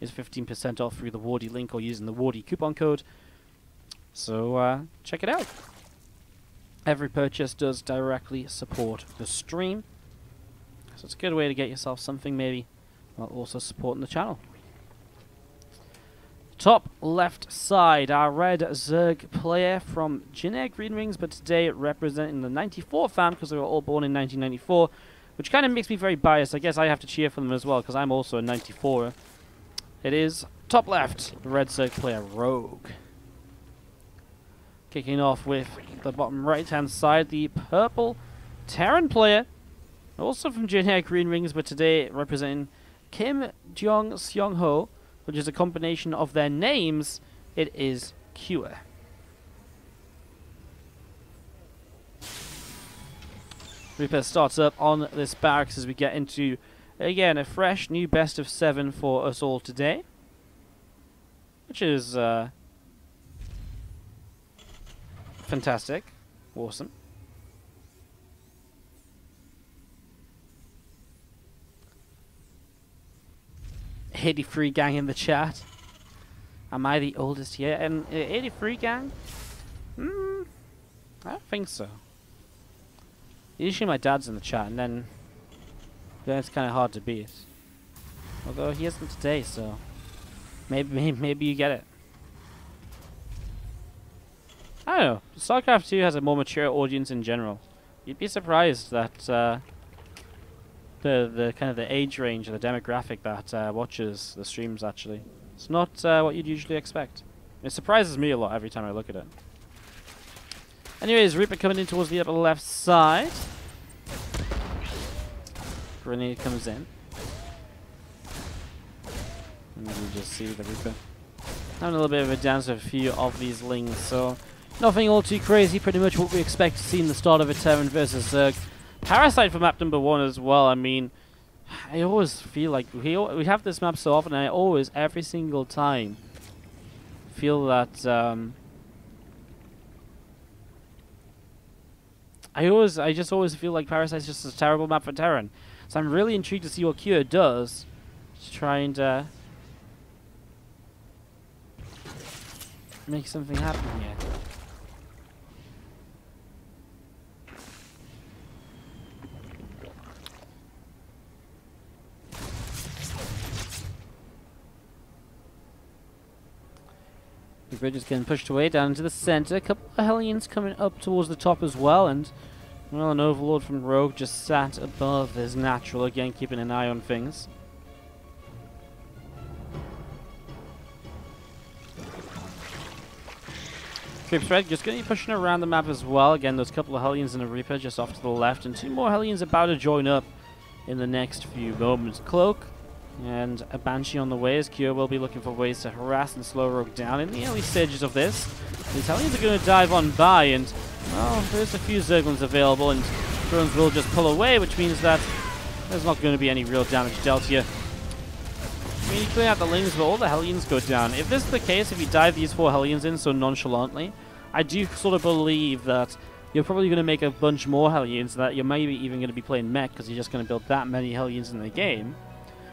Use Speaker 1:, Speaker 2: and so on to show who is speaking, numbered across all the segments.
Speaker 1: is 15% off through the Wardy link or using the Wardy coupon code. So check it out. Every purchase does directly support the stream. So it's a good way to get yourself something maybe while also supporting the channel. Top left side, our red Zerg player from Generic Green Rings, but today representing the 94 fam because they were all born in 1994, which kind of makes me very biased. I guess I have to cheer for them as well because I'm also a 94er. It is top left, the red Zerg player Rogue. Kicking off with the bottom right hand side, the purple Terran player, also from Generic Green Rings, but today representing Kim Jong Seong Ho, which is a combination of their names. It is Cure. Reaper starts up on this barracks as we get into, again, a fresh new best of 7 for us all today, which is fantastic, awesome. '83 gang in the chat. Am I the oldest here? And 83 gang? I don't think so. Usually my dad's in the chat, and then it's kind of hard to beat. Although he isn't today, so maybe you get it. I don't know. StarCraft 2 has a more mature audience in general. You'd be surprised that the kind of the age range or the demographic that watches the streams actually. It's not what you'd usually expect. It surprises me a lot every time I look at it. Anyways, Reaper coming in towards the upper left side. Grenade comes in. And you just see the Reaper having a little bit of a dance with a few of these lings, so nothing all too crazy, pretty much what we expect to see in the start of a Terran versus Zerg. Parasite for map number 1 as well. I mean, I always feel like we have this map so often, and I always, every single time, feel that I just always feel like Parasite's just a terrible map for Terran. So I'm really intrigued to see what Cure does to try and make something happen here. The bridge is getting pushed away down into the center. A couple of Hellions coming up towards the top as well, and well, an Overlord from Rogue just sat above his natural again, keeping an eye on things. Creeps Red just going to be pushing around the map as well. Again, those couple of Hellions and a Reaper just off to the left, and 2 more Hellions about to join up in the next few moments. Cloak and a Banshee on the way, as Cure will be looking for ways to harass and slow Rogue down in the early stages of this. The Italians are going to dive on by, and well, there's a few Zerglings available, and drones will just pull away, which means that there's not going to be any real damage dealt here. I mean, you clear out the Lings, but all the Hellions go down. If this is the case, if you dive these 4 Hellions in so nonchalantly, I do sort of believe that you're probably going to make a bunch more Hellions, that you're maybe even going to be playing mech, because you're just going to build that many Hellions in the game.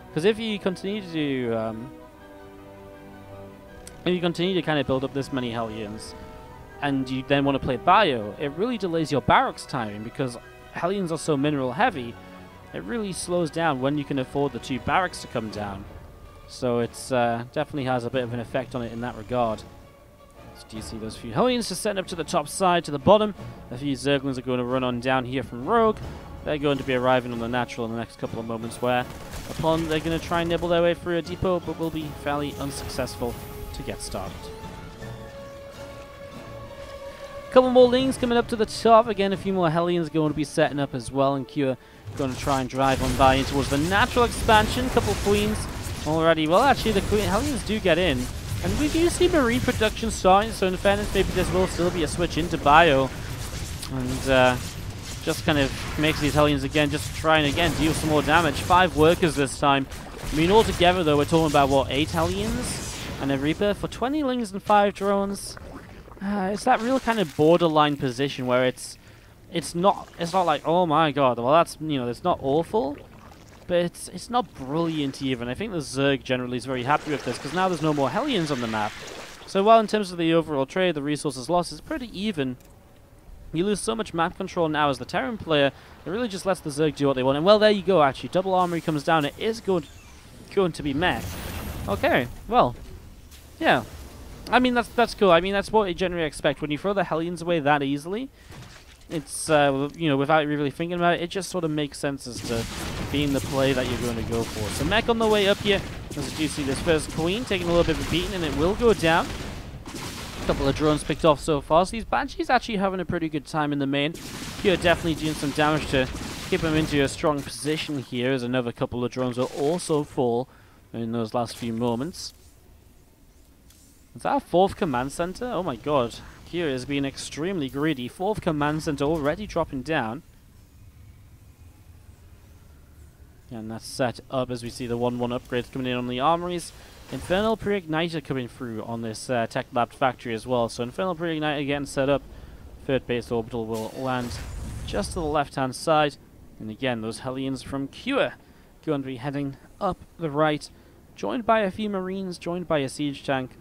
Speaker 1: Because if you continue to kind of build up this many Hellions, and you then want to play bio, it really delays your barracks timing, because Hellions are so mineral heavy, it really slows down when you can afford the 2 barracks to come down. So it's definitely has a bit of an effect on it in that regard. So do you see those few Hellions just setting up to the top side, to the bottom? A few Zerglings are going to run on down here from Rogue. They're going to be arriving on the natural in the next couple of moments, where upon they're going to try and nibble their way through a depot, but will be fairly unsuccessful to get started. Couple more Lings coming up to the top. Again, a few more Hellions going to be setting up as well, and Cure going to try and drive on by in towards the natural expansion. Couple Queens already. Well, actually, the Hellions do get in, and we do see Marine production starting, so in fairness, maybe this will still be a switch into bio, and just kind of makes these Hellions again just try and again deal some more damage. 5 workers this time. I mean, altogether though, we're talking about what, 8 Hellions and a Reaper for 20 Lings and 5 drones. It's that real kind of borderline position where it's not like, oh my god, well that's, you know, it's not awful, but it's not brilliant even. I think the Zerg generally is very happy with this, because now there's no more Hellions on the map. So while in terms of the overall trade, the resources lost is pretty even, you lose so much map control now as the Terran player, it really just lets the Zerg do what they want. And well, there you go, actually. Double armory comes down. It is going to be mech. Okay, well, yeah. I mean, that's cool. I mean, that's what you generally expect. When you throw the Hellions away that easily, it's, you know, without really thinking about it, it just sort of makes sense as to being the play that you're going to go for. So mech on the way up here. As you see, this first queen taking a little bit of a beating, and it will go down. A couple of drones picked off so far. So these Banshees actually having a pretty good time in the main. Here definitely doing some damage to keep them into a strong position here, as another couple of drones will also fall in those last few moments. Is that a fourth command center? Oh my god. Kira is being extremely greedy. Fourth command center already dropping down. And that's set up as we see the 1-1 upgrades coming in on the armories. Infernal Pre-Igniter coming through on this Tech Lab factory as well. So Infernal Pre-Igniter getting set up. Third base orbital will land just to the left-hand side. And again, those Hellions from Cure going to be heading up the right. Joined by a few Marines, joined by a siege tank.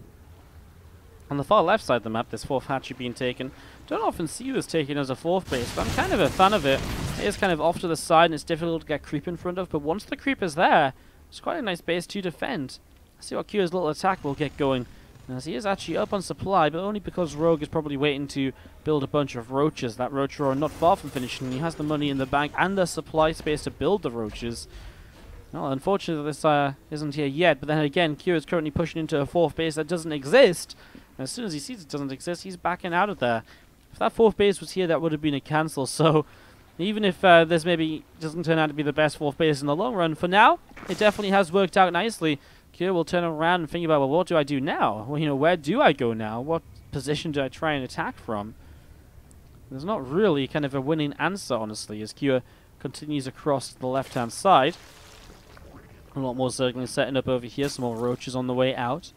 Speaker 1: On the far left side of the map, this fourth hatchery being taken. Don't often see this taken as a fourth base, but I'm kind of a fan of it. It is kind of off to the side, and it's difficult to get creep in front of, but once the creep is there, it's quite a nice base to defend. Let's see what Q's little attack will get going. As he is actually up on supply, but only because Rogue is probably waiting to build a bunch of roaches. That roach roar not far from finishing. He has the money in the bank and the supply space to build the roaches. Well, unfortunately this isn't here yet, but then again, Q is currently pushing into a fourth base that doesn't exist. And as soon as he sees it doesn't exist, he's backing out of there. If that fourth base was here, that would have been a cancel. So even if this maybe doesn't turn out to be the best fourth base in the long run, for now, it definitely has worked out nicely. Q will turn around and think about, well, what do I do now? Well, you know, where do I go now? What position do I try and attack from? There's not really kind of a winning answer, honestly, as Q continues across the left-hand side. A lot more Zerglings setting up over here, some more roaches on the way out.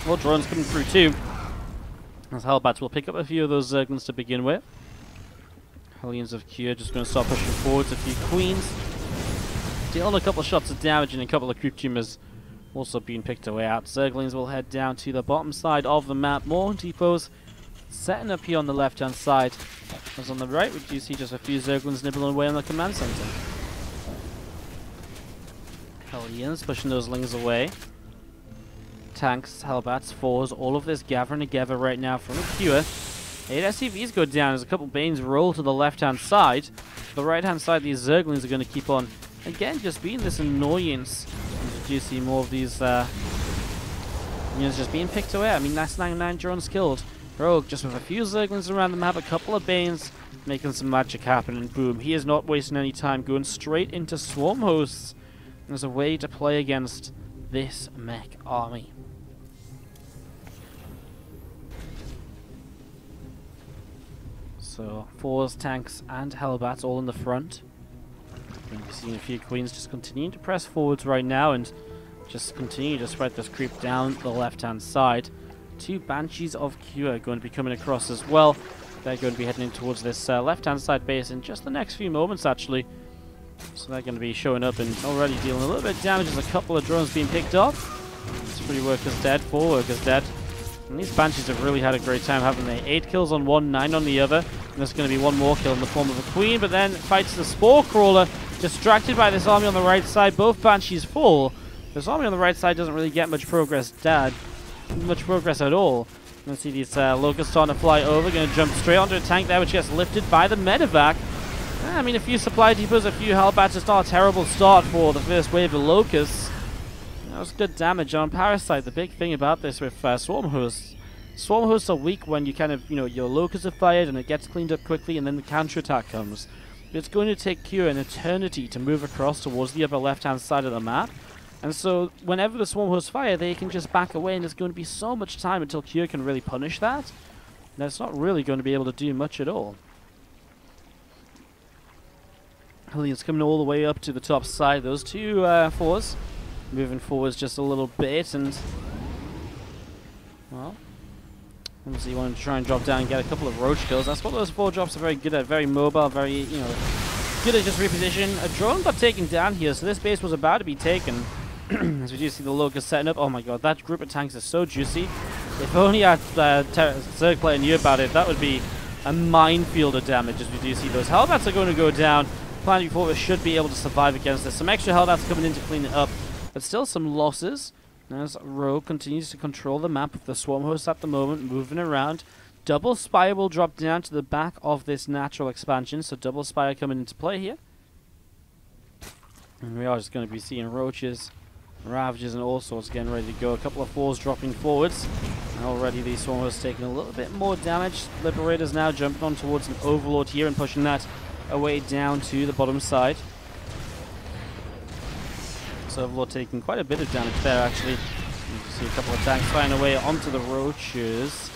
Speaker 1: More drones coming through too. As Hellbats will pick up a few of those Zerglings to begin with. Hellions of Q just going to start pushing forwards. A few queens. Dealing a couple of shots of damage and a couple of creep tumors also being picked away out. Zerglings will head down to the bottom side of the map. More depots setting up here on the left hand side. As on the right, we do see just a few Zerglings nibbling away on the command center. Hellions pushing those lings away. Tanks, Hellbats, fours, all of this gathering together right now from a Q. 8 SCVs go down as a couple Banes roll to the left-hand side. To the right-hand side, these Zerglings are going to keep on, again, just being this annoyance. As you do see more of these units just being picked away. I mean, that's 99 drones killed. Rogue just with a few Zerglings around the map, a couple of Banes, making some magic happen, and boom. He is not wasting any time, going straight into Swarm Hosts as a way to play against this mech army. So, fours, tanks, and Hellbats all in the front. And you're seeing a few queens just continuing to press forwards right now and just continue to spread this creep down the left-hand side. Two Banshees of Q are going to be coming across as well. They're going to be heading in towards this left-hand side base in just the next few moments, actually. So they're going to be showing up and already dealing a little bit of damage as a couple of drones being picked off. 3 workers dead, 4 workers dead. And these Banshees have really had a great time, haven't they? 8 kills on one, 9 on the other. And there's going to be one more kill in the form of a queen, but then fights the Spore Crawler, distracted by this army on the right side. Both Banshees fall. This army on the right side doesn't really get much progress at all. Let's see these Locusts starting to fly over, going to jump straight onto a tank there, which gets lifted by the medevac. I mean, a few supply depots, a few Hellbats. It's not a terrible start for the first wave of Locusts. That was good damage on Parasite. The big thing about this with Swarm Hosts. Swarm Hosts are weak when you kind of, your Locusts are fired and it gets cleaned up quickly and then the counterattack comes. But it's going to take Q an eternity to move across towards the upper left-hand side of the map. And so, whenever the Swarm Hosts fire, they can just back away and there's going to be so much time until Q can really punish that. And it's not really going to be able to do much at all. Hellions coming all the way up to the top side. Those two fours moving forwards just a little bit, and well, Obviously, you want to try and drop down and get a couple of roach kills. That's what those 4 drops are very good at. Very mobile, very, you know, good at just reposition. A drone got taken down here, so this base was about to be taken. As we do see the Locust setting up. Oh my god, that group of tanks is so juicy. If only our Zerg player knew about it, that would be a minefield of damage. As we do see those Hellbats are going to go down. Planetary Fortress should be able to survive against this. Some extra Hellbats coming in to clean it up, but still some losses. As Rogue continues to control the map of the Swarm host at the moment, moving around. Double Spire will drop down to the back of this natural expansion, so Double Spire coming into play here. And we are just going to be seeing Roaches, Ravages, and all sorts getting ready to go. A couple of 4s dropping forwards. And already these Swarm hosts taking a little bit more damage. Liberators now jumping on towards an Overlord here and pushing that away down to the bottom side. So Overlord taking quite a bit of damage there, actually. You can see a couple of tanks flying away onto the Roaches.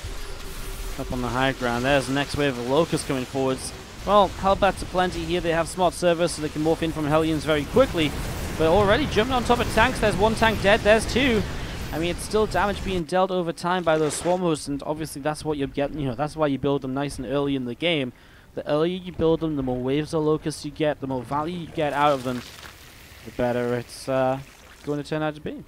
Speaker 1: Up on the high ground. There's the next wave of Locusts coming forwards. Well, Hellbats are plenty here. They have smart servers, so they can morph in from Hellions very quickly. But already jumping on top of tanks. There's 1 tank dead. There's 2. I mean, it's still damage being dealt over time by those Swarm hosts, and obviously that's what you're getting. You know, that's why you build them nice and early in the game. The earlier you build them, the more waves of Locusts you get, the more value you get out of them, the better it's going to turn out to be.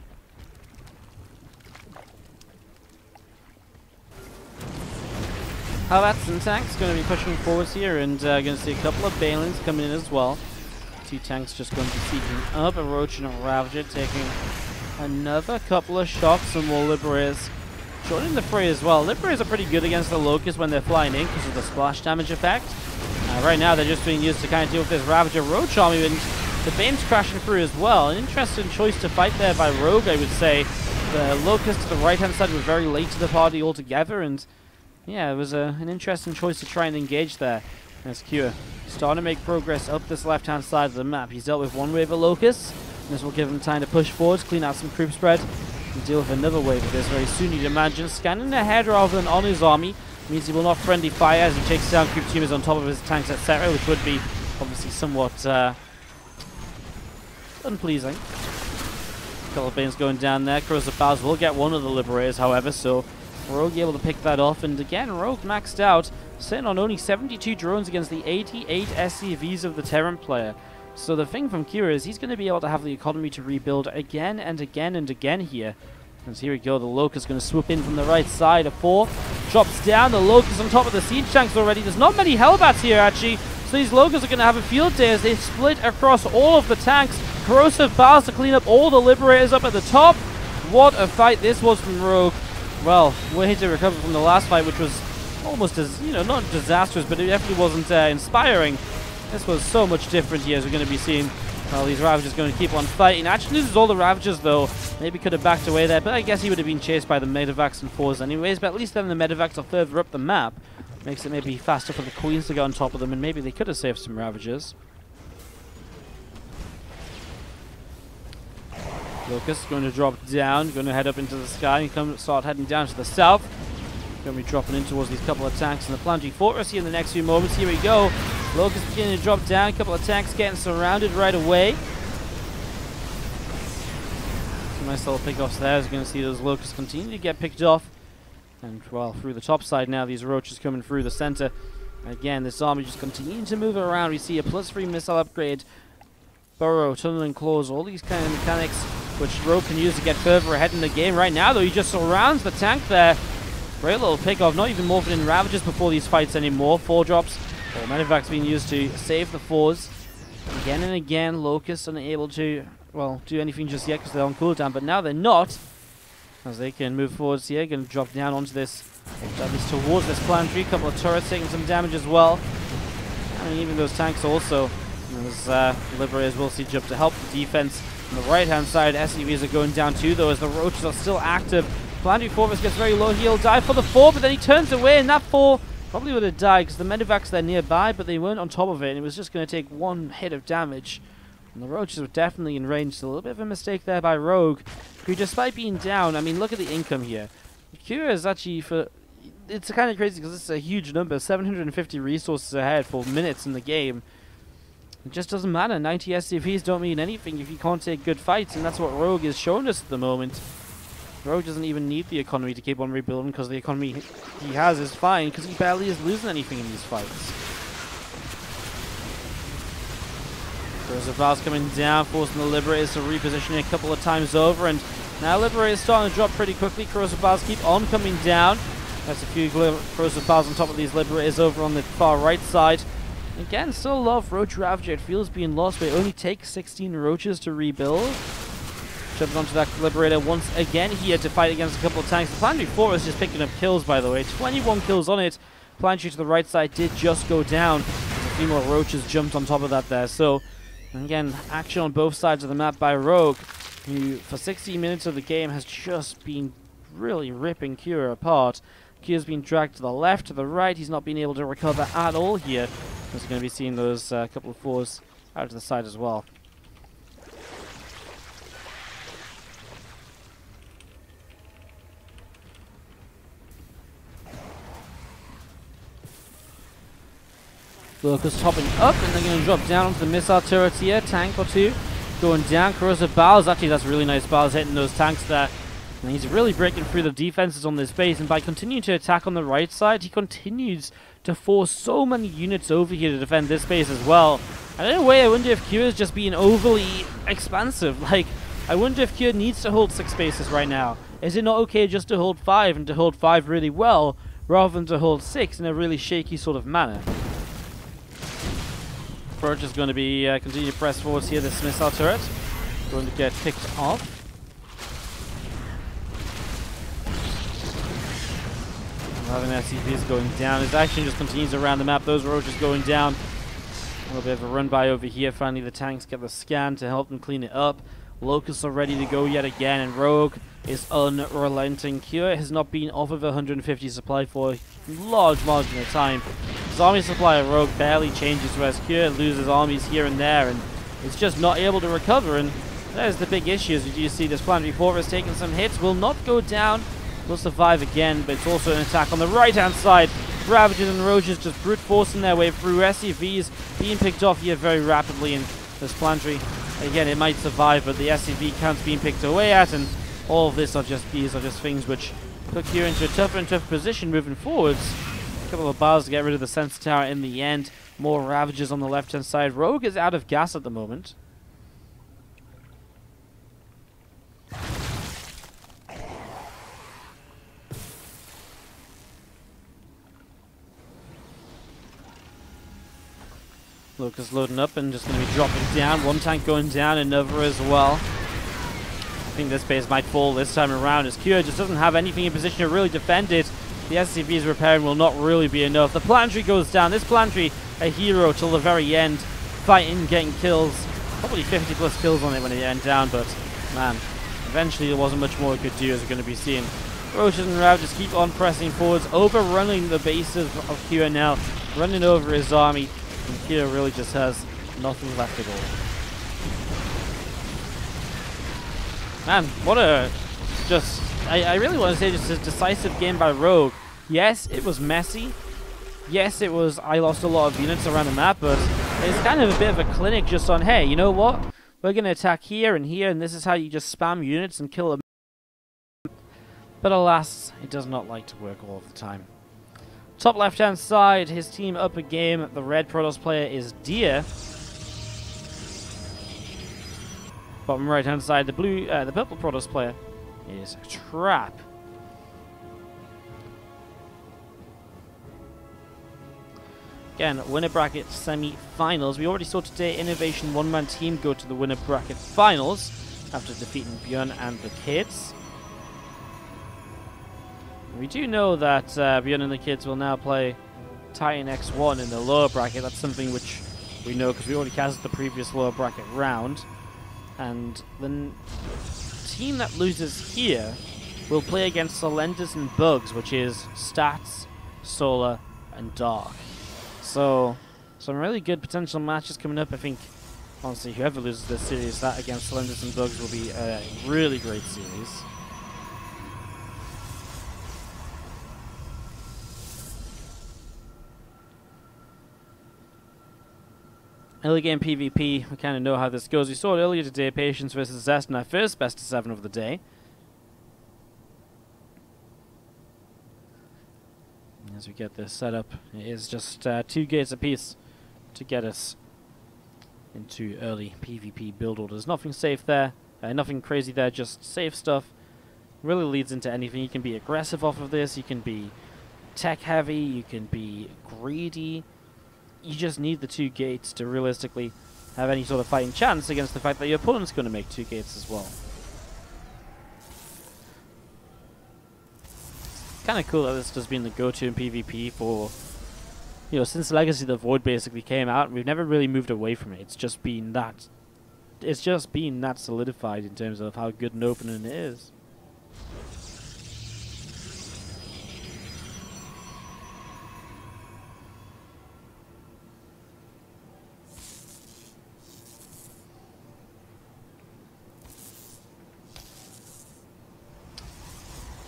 Speaker 1: Hellbats and tanks going to be pushing forwards here, and going to see a couple of Balins coming in as well. 2 tanks just going to be seeking up. A Roach and a Ravager taking another couple of shots, and more Liberators joining the fray as well. Liberators are pretty good against the Locusts when they're flying in because of the splash damage effect. Right now they're just being used to kind of deal with this Ravager Roach army, and the Bane's crashing through as well. An interesting choice to fight there by Rogue, I would say. The Locust to the right-hand side was very late to the party altogether, and yeah, it was an interesting choice to try and engage there. As Q starting to make progress up this left-hand side of the map. He's dealt with 1 wave of Locusts. This will give him time to push forwards, clean out some creep spread, and deal with another wave of this very soon, you'd imagine. Scanning ahead rather than on his army means he will not friendly fire as he takes down creep tumors on top of his tanks, etc., which would be obviously somewhat unpleasing. Couple of Banes going down there. Corrosive Bowels will get 1 of the Liberators, however, so Rogue able to pick that off. And again, Rogue maxed out, sitting on only 72 drones against the 88 SCVs of the Terran player. So the thing from Kira is he's going to be able to have the economy to rebuild again and again and again here. As here we go, the Locust going to swoop in from the right side. A 4 drops down. The Locust on top of the siege tanks already. There's not many Hellbats here, actually. So these Locusts are going to have a field day as they split across all of the tanks. Corrosive Bowels to clean up all the Liberators up at the top. What a fight this was from Rogue. Well, we're here to recover from the last fight, which was almost as, you know, not disastrous, but it definitely wasn't inspiring. This was so much different here, as we're going to be seeing. Well, these Ravagers going to keep on fighting. Actually loses all the Ravagers, though. Maybe could have backed away there, but I guess he would have been chased by the Medivacs and 4s anyways. But at least then the Medivacs are further up the map. Makes it maybe faster for the Queens to get on top of them, and maybe they could have saved some Ravagers. Locust going to drop down, going to head up into the sky and start heading down to the south. Going to be dropping in towards these couple of tanks in the Planetary Fortress here in the next few moments. Here we go. Locust beginning to drop down. A couple of tanks getting surrounded right away. Some nice little pickoffs there. As you're going to see those Locusts continue to get picked off. And, well, through the top side now, these Roaches coming through the center. Again, this army just continuing to move around. We see a +3 missile upgrade. Burrow, Tunneling Claws, all these kind of mechanics which Rogue can use to get further ahead in the game. Right now, though, he just surrounds the tank there. Great little pick-off, not even morphing in Ravagers before these fights anymore. 4 drops, or Medivacs being used to save the 4s. Again and again, Locusts unable to, well, do anything just yet because they're on cooldown, but now they're not. As they can move forwards here, going to drop down onto this, at least towards this planetary. A couple of turrets taking some damage as well. I mean, even those tanks also. As Liberators will siege up to help the defense. On the right-hand side, SCVs are going down too, though, as the Roaches are still active. Planetary Fortress gets very low. He'll die for the 4, but then he turns away, and that 4 probably would have died because the Medivacs there nearby, but they weren't on top of it, and it was just going to take 1 hit of damage. And the Roaches were definitely in range. So a little bit of a mistake there by Rogue, who, despite being down, I mean, look at the income here. Cura is actually for... It's kind of crazy because it's a huge number. 750 resources ahead for minutes in the game. It just doesn't matter. 90 SCVs don't mean anything if you can't take good fights, and that's what Rogue is showing us at the moment. Rogue doesn't even need the economy to keep on rebuilding because the economy he has is fine because he barely is losing anything in these fights. Zaval's coming down, forcing the Liberators to reposition a couple of times over, and now Liberators starting to drop pretty quickly. Zaval's keep on coming down. There's a few Zaval's on top of these Liberators over on the far right side. Again, still a lot of Roach Ravager. It feels being lost, but it only takes 16 Roaches to rebuild. Jumping onto that Liberator once again here to fight against a couple of tanks. The Planetary Force is just picking up kills, by the way. 21 kills on it. Planetary to the right side did just go down. A few more Roaches jumped on top of that there. So, again, action on both sides of the map by Rogue, who for 60 minutes of the game has just been really ripping Kira apart. Kira's been dragged to the left, to the right. He's not been able to recover at all here. We're going to be seeing those couple of fours out to the side as well. Locust hopping up, and they're going to drop down onto the missile turrets here. Tank or two going down. Corrosive Bowels, actually that's really nice Bowels hitting those tanks there. And he's really breaking through the defenses on this base, and by continuing to attack on the right side, he continues to force so many units over here to defend this base as well. And in a way, I wonder if Kira is just being overly expansive. Like, I wonder if Kira needs to hold 6 bases right now. Is it not okay just to hold 5, and to hold 5 really well, rather than to hold 6 in a really shaky sort of manner? Approach is going to be continue to press forwards here. This missile turret going to get picked off. Having SCVs going down. His action just continues around the map. Those roaches going down. A little bit of a run by over here. Finally, the tanks get the scan to help them clean it up. Locusts are ready to go yet again, and Rogue is unrelenting. Kira has not been off of 150 supply for a large margin of time. His army supply of Rogue barely changes, whereas Kira loses armies here and there, and it's just not able to recover. And that is the big issue. As you do see, this Planetary Fortress taking some hits, will not go down, will survive again, but it's also an attack on the right-hand side. Ravagers and Roaches just brute forcing their way through. SCVs being picked off here very rapidly, and this Planetary, again, it might survive, but the SCV count's being picked away at, and all of these are just things which put Kira into a tougher and tougher position moving forwards. A couple of bars to get rid of the sensor tower in the end. More Ravagers on the left-hand side. Rogue is out of gas at the moment. Lucas loading up and just going to be dropping down. One tank going down, another as well. I think this base might fall this time around, as Kira just doesn't have anything in position to really defend it. The SCV's repairing will not really be enough. The Planetary goes down. This Planetary, a hero till the very end, fighting, getting kills. Probably 50 plus kills on it when it went down, but man, eventually there wasn't much more it could do, as we're going to be seeing. Roaches and Rav just keep on pressing forwards, overrunning the bases of Kira now, running over his army. And Kira really just has nothing left at all. Man, what a I really want to say just a decisive game by Rogue. Yes, it was messy. Yes, I lost a lot of units around the map, but it's kind of a bit of a clinic just on, hey, you know what? We're going to attack here, and this is how you just spam units and kill them. But alas, it does not like to work all of the time. Top left-hand side, his team up a game. The red Protoss player is Deer. Bottom right-hand side, the purple Protoss player is Trap. Again, winner bracket semi-finals. We already saw today Innovation one-man team go to the winner bracket finals after defeating Björn and the kids. We do know that Björn and the kids will now play Titan X1 in the lower bracket. That's something which we know because we already casted the previous lower bracket round. And the team that loses here will play against Solendus and Bugs, which is Stats, Solar, and Dark. So, some really good potential matches coming up. I think, honestly, whoever loses this series, that against Solendus and Bugs will be a really great series. Early game PvP, we kind of know how this goes. We saw it earlier today, Patience versus Zest in our first best of 7 of the day. As we get this set up, it is just 2 gates apiece to get us into early PvP build orders. Nothing safe there, nothing crazy there, just safe stuff. Really leads into anything. You can be aggressive off of this, you can be tech heavy, you can be greedy. You just need the 2 gates to realistically have any sort of fighting chance against the fact that your opponent's going to make 2 gates as well. Kind of cool that this has been the go-to in PvP for, you know, since Legacy of the Void basically came out. We've never really moved away from it. It's just been that solidified in terms of how good an opener it is.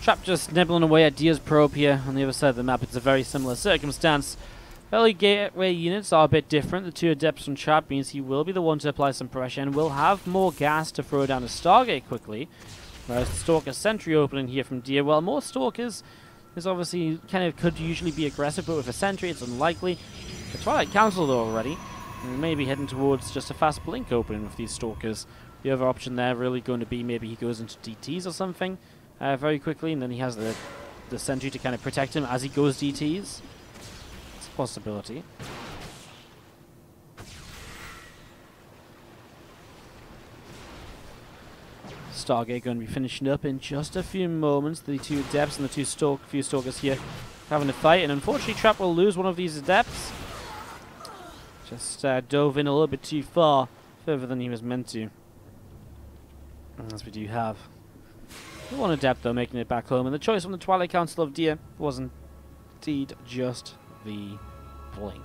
Speaker 1: Trap just nibbling away at Dia's probe here on the other side of the map. It's a very similar circumstance. Early gateway units are a bit different. The 2 adepts from Trap means he will be the one to apply some pressure and will have more gas to throw down a Stargate quickly. Whereas the Stalker Sentry opening here from Dia, well, more Stalkers is obviously kind of could usually be aggressive, but with a Sentry it's unlikely. The Twilight Council though already, and maybe heading towards just a fast blink opening with these Stalkers. The other option there really going to be maybe he goes into DTs or something. Very quickly, and then he has the Sentry to kind of protect him as he goes DTs. It's a possibility. Stargate going to be finishing up in just a few moments. The 2 Adepts and the few Stalkers here having a fight, and unfortunately Trap will lose one of these Adepts. Just dove in a little bit too far, further than he was meant to. As we do have one Adept though making it back home, and the choice from the Twilight Council of Dia was indeed just the blink.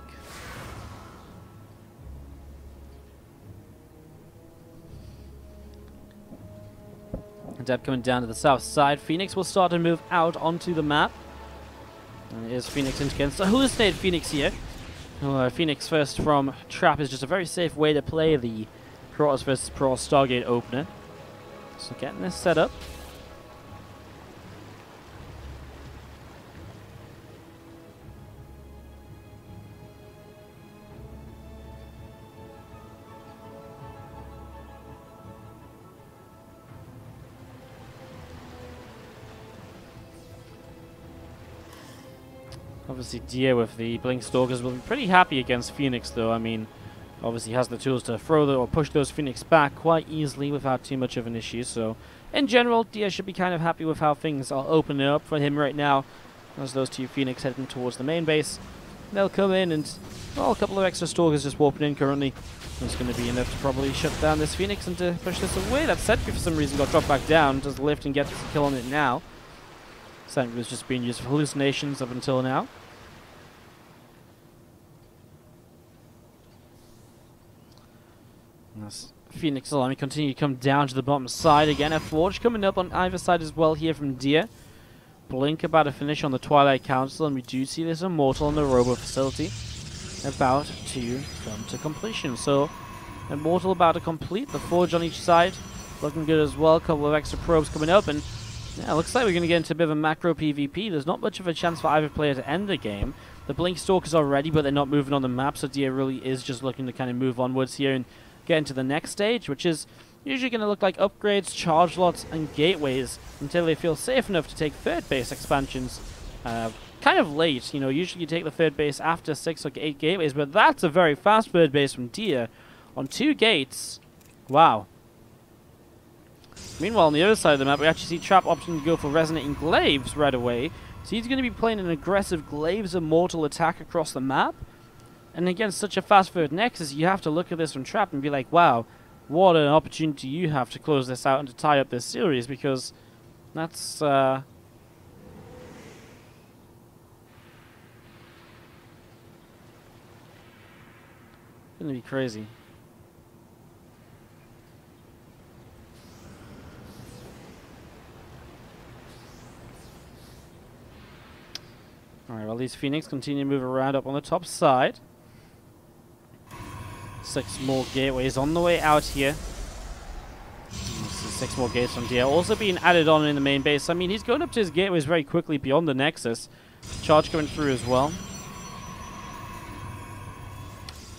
Speaker 1: Adept coming down to the south side. Phoenix will start to move out onto the map. And it is Phoenix against a hallucinated Phoenix here. Phoenix first from Trap is just a very safe way to play the Protoss vs. Protoss Stargate opener. So getting this set up. Obviously Dia with the Blink Stalkers will be pretty happy against Phoenix though. I mean, obviously has the tools to throw or push those Phoenix back quite easily without too much of an issue. So in general, Dia should be kind of happy with how things are opening up for him right now. As those 2 Phoenix heading towards the main base. They'll come in and, well, a couple of extra Stalkers just warping in currently. That's going to be enough to probably shut down this Phoenix and to push this away. That Sentry for some reason got dropped back down. Does lift and gets a kill on it now. Sentry was just being used for hallucinations up until now. As Phoenix Alarm continue to come down to the bottom side again. A Forge coming up on either side as well here from Dia. Blink about to finish on the Twilight Council, and we do see this Immortal in the Robo Facility about to come to completion. So Immortal about to complete, the Forge on each side looking good as well. A couple of extra probes coming up, and yeah, looks like we're going to get into a bit of a macro PvP. There's not much of a chance for either player to end the game. The Blink Stalkers are ready, but they're not moving on the map, so Dia really is just looking to kind of move onwards here and get into the next stage, which is usually going to look like upgrades, charge lots, and gateways until they feel safe enough to take third base expansions kind of late. You know, usually you take the third base after 6 or 8 gateways, but that's a very fast third base from Dia on 2 gates. Wow. Meanwhile, on the other side of the map, we actually see Trap opting to go for Resonating Glaives right away. So he's going to be playing an aggressive Glaives Immortal attack across the map. And against such a fast third Nexus, you have to look at this from Trap and be like, wow, what an opportunity you have to close this out and to tie up this series, because that's gonna be crazy. Alright, well, these Phoenix continue to move around up on the top side. 6 more gateways on the way out here. 6 more gates from Dia also being added on in the main base. I mean, he's going up to his gateways very quickly beyond the Nexus. Charge coming through as well.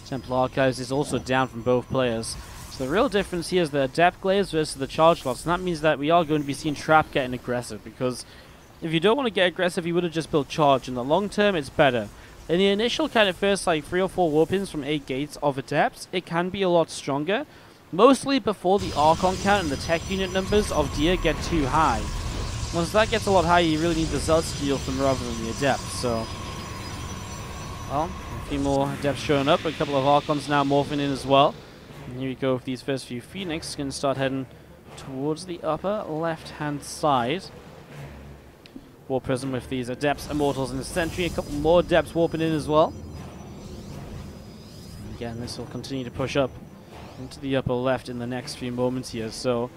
Speaker 1: Temple Archives is also down from both players. So the real difference here is the Adept Glaives versus the Charge Slots. And that means that we are going to be seeing Trap getting aggressive, because if you don't want to get aggressive, you would have just built Charge. In the long term, it's better. In the initial kind of first like 3 or 4 warpins from 8 gates of Adepts, it can be a lot stronger. Mostly before the Archon count and the tech unit numbers of Deer get too high. Once that gets a lot higher, you really need the Zealots to deal with them rather than the Adepts. So, well, a few more Adepts showing up. A couple of Archons now morphing in as well. And here we go with these first few Phoenix. Going to start heading towards the upper left-hand side. War Prism with these Adepts, Immortals, and the Sentry. A couple more Adepts warping in as well. And again, this will continue to push up into the upper left in the next few moments here. So,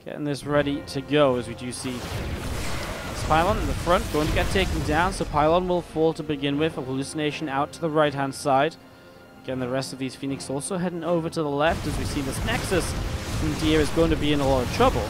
Speaker 1: getting this ready to go as we do see this Pylon in the front going to get taken down. So Pylon will fall to begin with. A Hallucination out to the right-hand side. Again, the rest of these Phoenix also heading over to the left as we see this Nexus from Deer is going to be in a lot of trouble.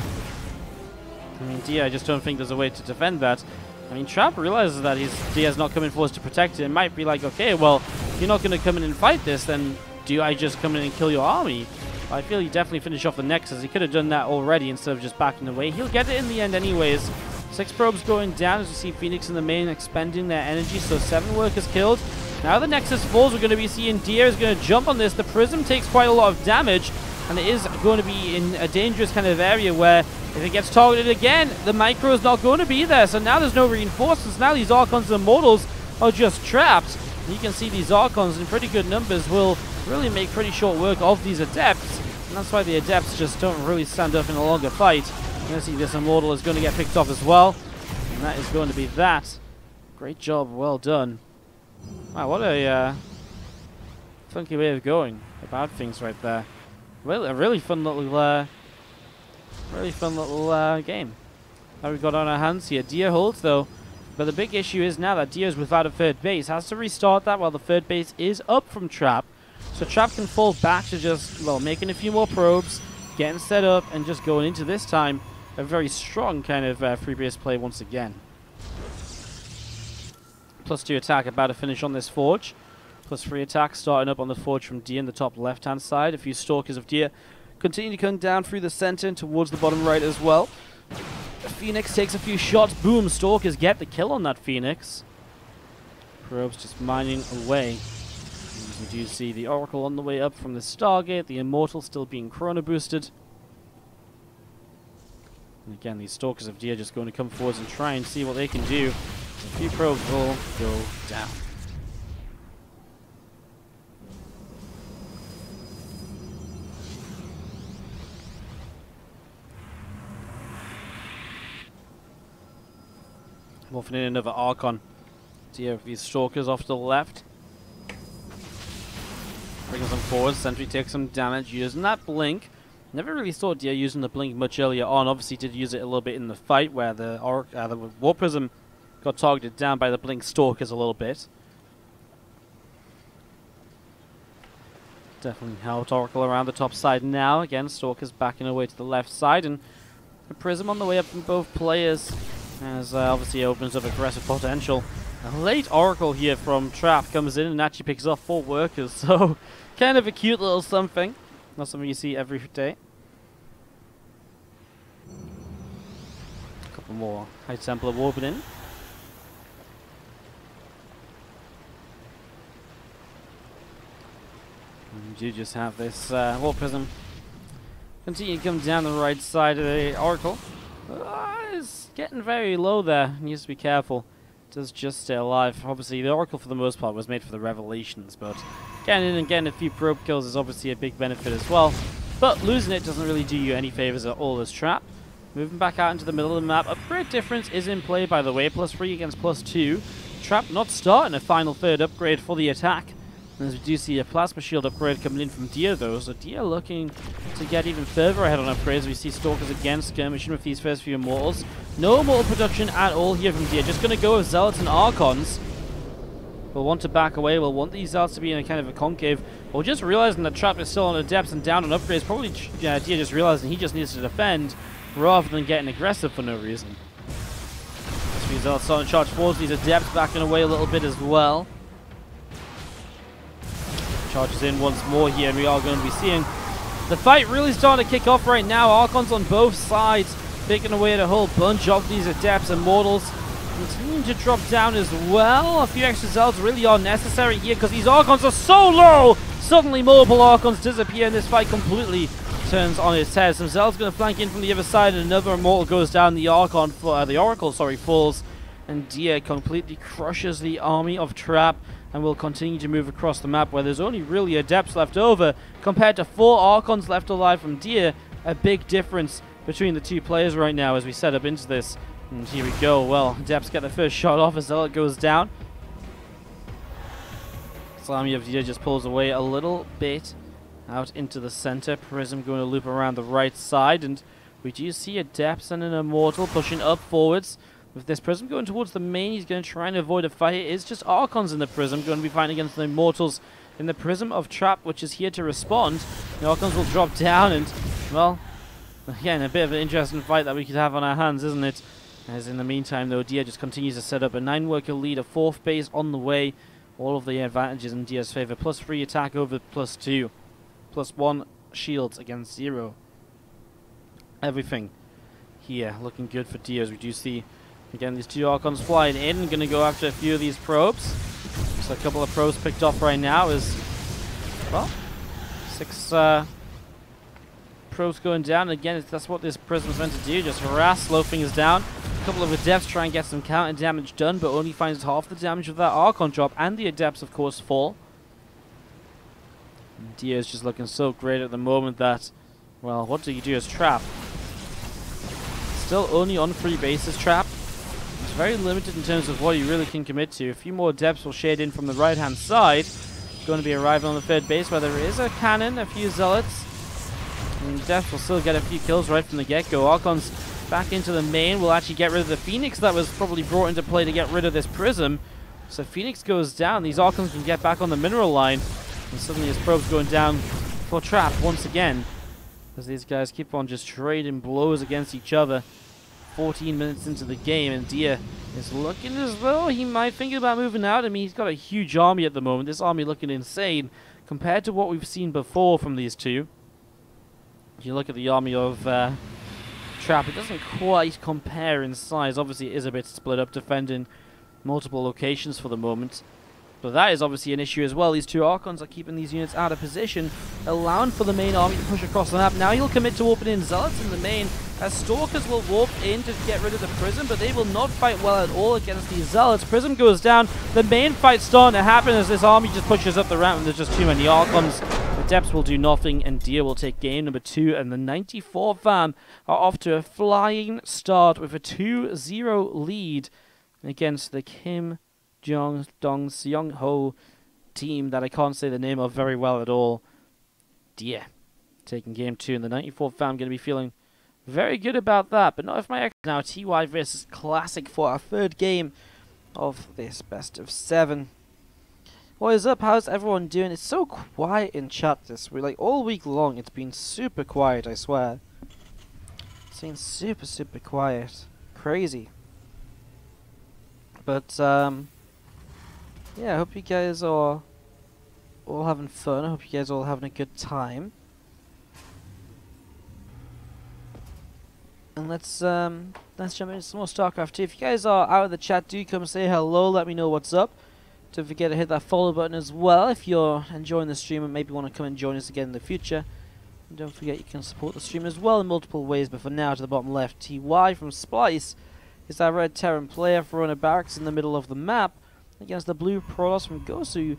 Speaker 1: I mean, Deer, I just don't think there's a way to defend that. I mean, Trap realizes that Deer's not coming forward to protect it. It might be like, okay, well, if you're not going to come in and fight this, then do I just come in and kill your army? I feel you definitely finish off the Nexus. He could have done that already instead of just backing away. He'll get it in the end anyways. 6 probes going down as we see Phoenix in the main expending their energy. So 7 workers killed. Now the Nexus falls. We're going to be seeing Deer is going to jump on this. The Prism takes quite a lot of damage. And it is going to be in a dangerous kind of area where if it gets targeted again, the Micro is not going to be there. So now there's no reinforcements. Now these Archons and Immortals are just trapped. And you can see these Archons in pretty good numbers will really make pretty short work of these Adepts. And that's why the Adepts just don't really stand up in a longer fight. You're going to see this Immortal is going to get picked off as well. And that is going to be that. Great job. Well done. Wow, what a funky way of going about things right there. Well, a really fun little game that we've got on our hands here. Deer holds though, but the big issue is now that Deer is without a third base. Has to restart that while the third base is up from Trap. So Trap can fall back to just, well, making a few more probes, getting set up, and just going into this time a very strong kind of free base play once again. +2 attack about to finish on this Forge. +3 attack starting up on the Forge from Deer in the top left-hand side. A few Stalkers of Deer continue to come down through the center and towards the bottom right as well. Phoenix takes a few shots. Boom, Stalkers get the kill on that Phoenix. Probes just mining away. As we do see the Oracle on the way up from the Stargate. The Immortal still being chrono boosted. And again, these Stalkers of Deer just going to come forwards and try and see what they can do. A few probes will go down. Morphing in another Archon. Deer with these Stalkers off to the left. Brings them forward. Sentry takes some damage using that blink. Never really saw Deer using the blink much earlier on. Obviously did use it a little bit in the fight where the War Prism got targeted down by the blink Stalkers a little bit. Definitely helped Oracle around the top side now. Again, Stalkers backing away to the left side, and the Prism on the way up from both players as obviously opens up aggressive potential. A late Oracle here from Trap comes in and actually picks off 4 workers, so kind of a cute little something. Not something you see every day. A couple more High Templar warping in. And you just have this War Prism continue to come down the right side of the Oracle. It's getting very low there. Needs to be careful. Does just stay alive. Obviously, the Oracle for the most part was made for the Revelations, but getting in and getting a few probe kills is obviously a big benefit as well. But losing it doesn't really do you any favors at all as Trap. Moving back out into the middle of the map. Upgrade difference is in play, by the way. +3 against +2. Trap not starting a final third upgrade for the attack. And as we do see a Plasma Shield upgrade coming in from Deer though, so Deer looking to get even further ahead on upgrades. We see Stalkers again skirmishing with these first few Immortals. No Immortal production at all here from Deer, just going to go with Zealots and Archons. We'll want to back away, we'll want these Zealots to be in a kind of a concave. We're just realizing that Trap is still on Adepts and down on upgrades, probably Deer just realizing he just needs to defend rather than getting aggressive for no reason. These are starting to charge forwards. These Adepts backing away a little bit as well. Charges in once more here, and we are going to be seeing the fight really starting to kick off right now. Archons on both sides, picking away at a whole bunch of these Adepts. And Mortals continuing to drop down as well. A few extra Zealots really are necessary here because these Archons are so low. Suddenly multiple Archons disappear, and this fight completely turns on its head. Some Zealots going to flank in from the other side, and another Immortal goes down. The Oracle falls, and Dia completely crushes the army of Trap, and will continue to move across the map where there's only really Adepts left over compared to 4 Archons left alive from Dia. A big difference between the two players right now as we set up into this. And here we go. Well, Adepts get the first shot off as Zealot goes down. This army of Dia just pulls away a little bit out into the center. Prism going to loop around the right side, and we do see Adepts and an Immortal pushing up forwards. With this Prism going towards the main, he's going to try and avoid a fight. It is just Archons in the Prism, going to be fighting against the Immortals in the Prism of Trap, which is here to respond. The Archons will drop down, and, well, again, a bit of an interesting fight that we could have on our hands, isn't it? As in the meantime, though, Dia just continues to set up a 9-worker lead, a 4th base on the way. All of the advantages in Dia's favor. +3 attack over +2. +1 shields against 0. Everything here looking good for Dia, as we do see again these 2 Archons flying in. Going to go after a few of these probes. So a couple of probes picked off right now is, well, 6 probes going down. Again, that's what this Prism's meant to do, just harass, slow things down. A couple of Adepts try and get some counter damage done, but only finds half the damage with that Archon drop, and the Adepts of course fall. Dia is just looking so great at the moment that, well, what do you do as Trap? Still only on 3 bases, Trap. It's very limited in terms of what you really can commit to. A few more Adepts will shade in from the right hand side. Going to be arriving on the 3rd base where there is a cannon, a few Zealots. And Adepts will still get a few kills right from the get-go. Archons back into the main will actually get rid of the Phoenix that was probably brought into play to get rid of this Prism. So Phoenix goes down. These Archons can get back on the mineral line. And suddenly his probes going down for Trap once again, as these guys keep on just trading blows against each other. 14 minutes into the game, and Dia is looking as though he might think about moving out. I mean, he's got a huge army at the moment. This army looking insane compared to what we've seen before from these two. If you look at the army of Trap, it doesn't quite compare in size. Obviously, it is a bit split up, defending multiple locations for the moment. But that is obviously an issue as well. These 2 Archons are keeping these units out of position, allowing for the main army to push across the map. Now he'll commit to warping in Zealots in the main, as Stalkers will warp in to get rid of the Prism, but they will not fight well at all against these Zealots. Prism goes down. The main fight's starting to happen as this army just pushes up the ramp, and there's just too many Archons. The Depths will do nothing, and Dia will take game number 2, and the 94 fam are off to a flying start with a 2-0 lead against the Kim Jong-dong Seong-ho team that I can't say the name of very well at all. Dia taking game 2, and the 94 fam going to be feeling very good about that, but not if my now TY versus Classic for our 3rd game of this best of 7. What is up? How's everyone doing? It's so quiet in chat this week. Like all week long, it's been super quiet. I swear, it's been super quiet, crazy. But yeah, I hope you guys are all having fun. I hope you guys are all having a good time. And let's jump into some more StarCraft 2. If you guys are out of the chat, do come say hello. Let me know what's up. Don't forget to hit that follow button as well if you're enjoying the stream and maybe want to come and join us again in the future. And don't forget you can support the stream as well in multiple ways. But for now, to the bottom left, TY from Splice is that red Terran player throwing a barracks in the middle of the map against the blue Protoss from Gosu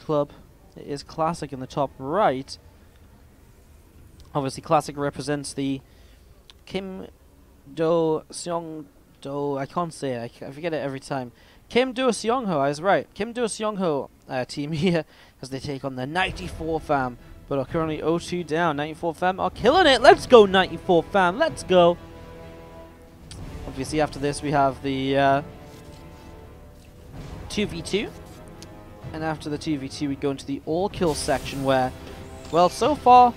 Speaker 1: Club. It is Classic in the top right. Obviously, Classic represents the Kim Do Seong Do. I can't say it. I forget it every time. Kim Do Seong Ho. I was right. Kim Do Seong Ho team here as they take on the 94 fam, but are currently 0-2 down. 94 fam are killing it. Let's go, 94 fam. Let's go. Obviously, after this, we have the 2v2, and after the 2v2, we go into the all-kill section where, well, so far,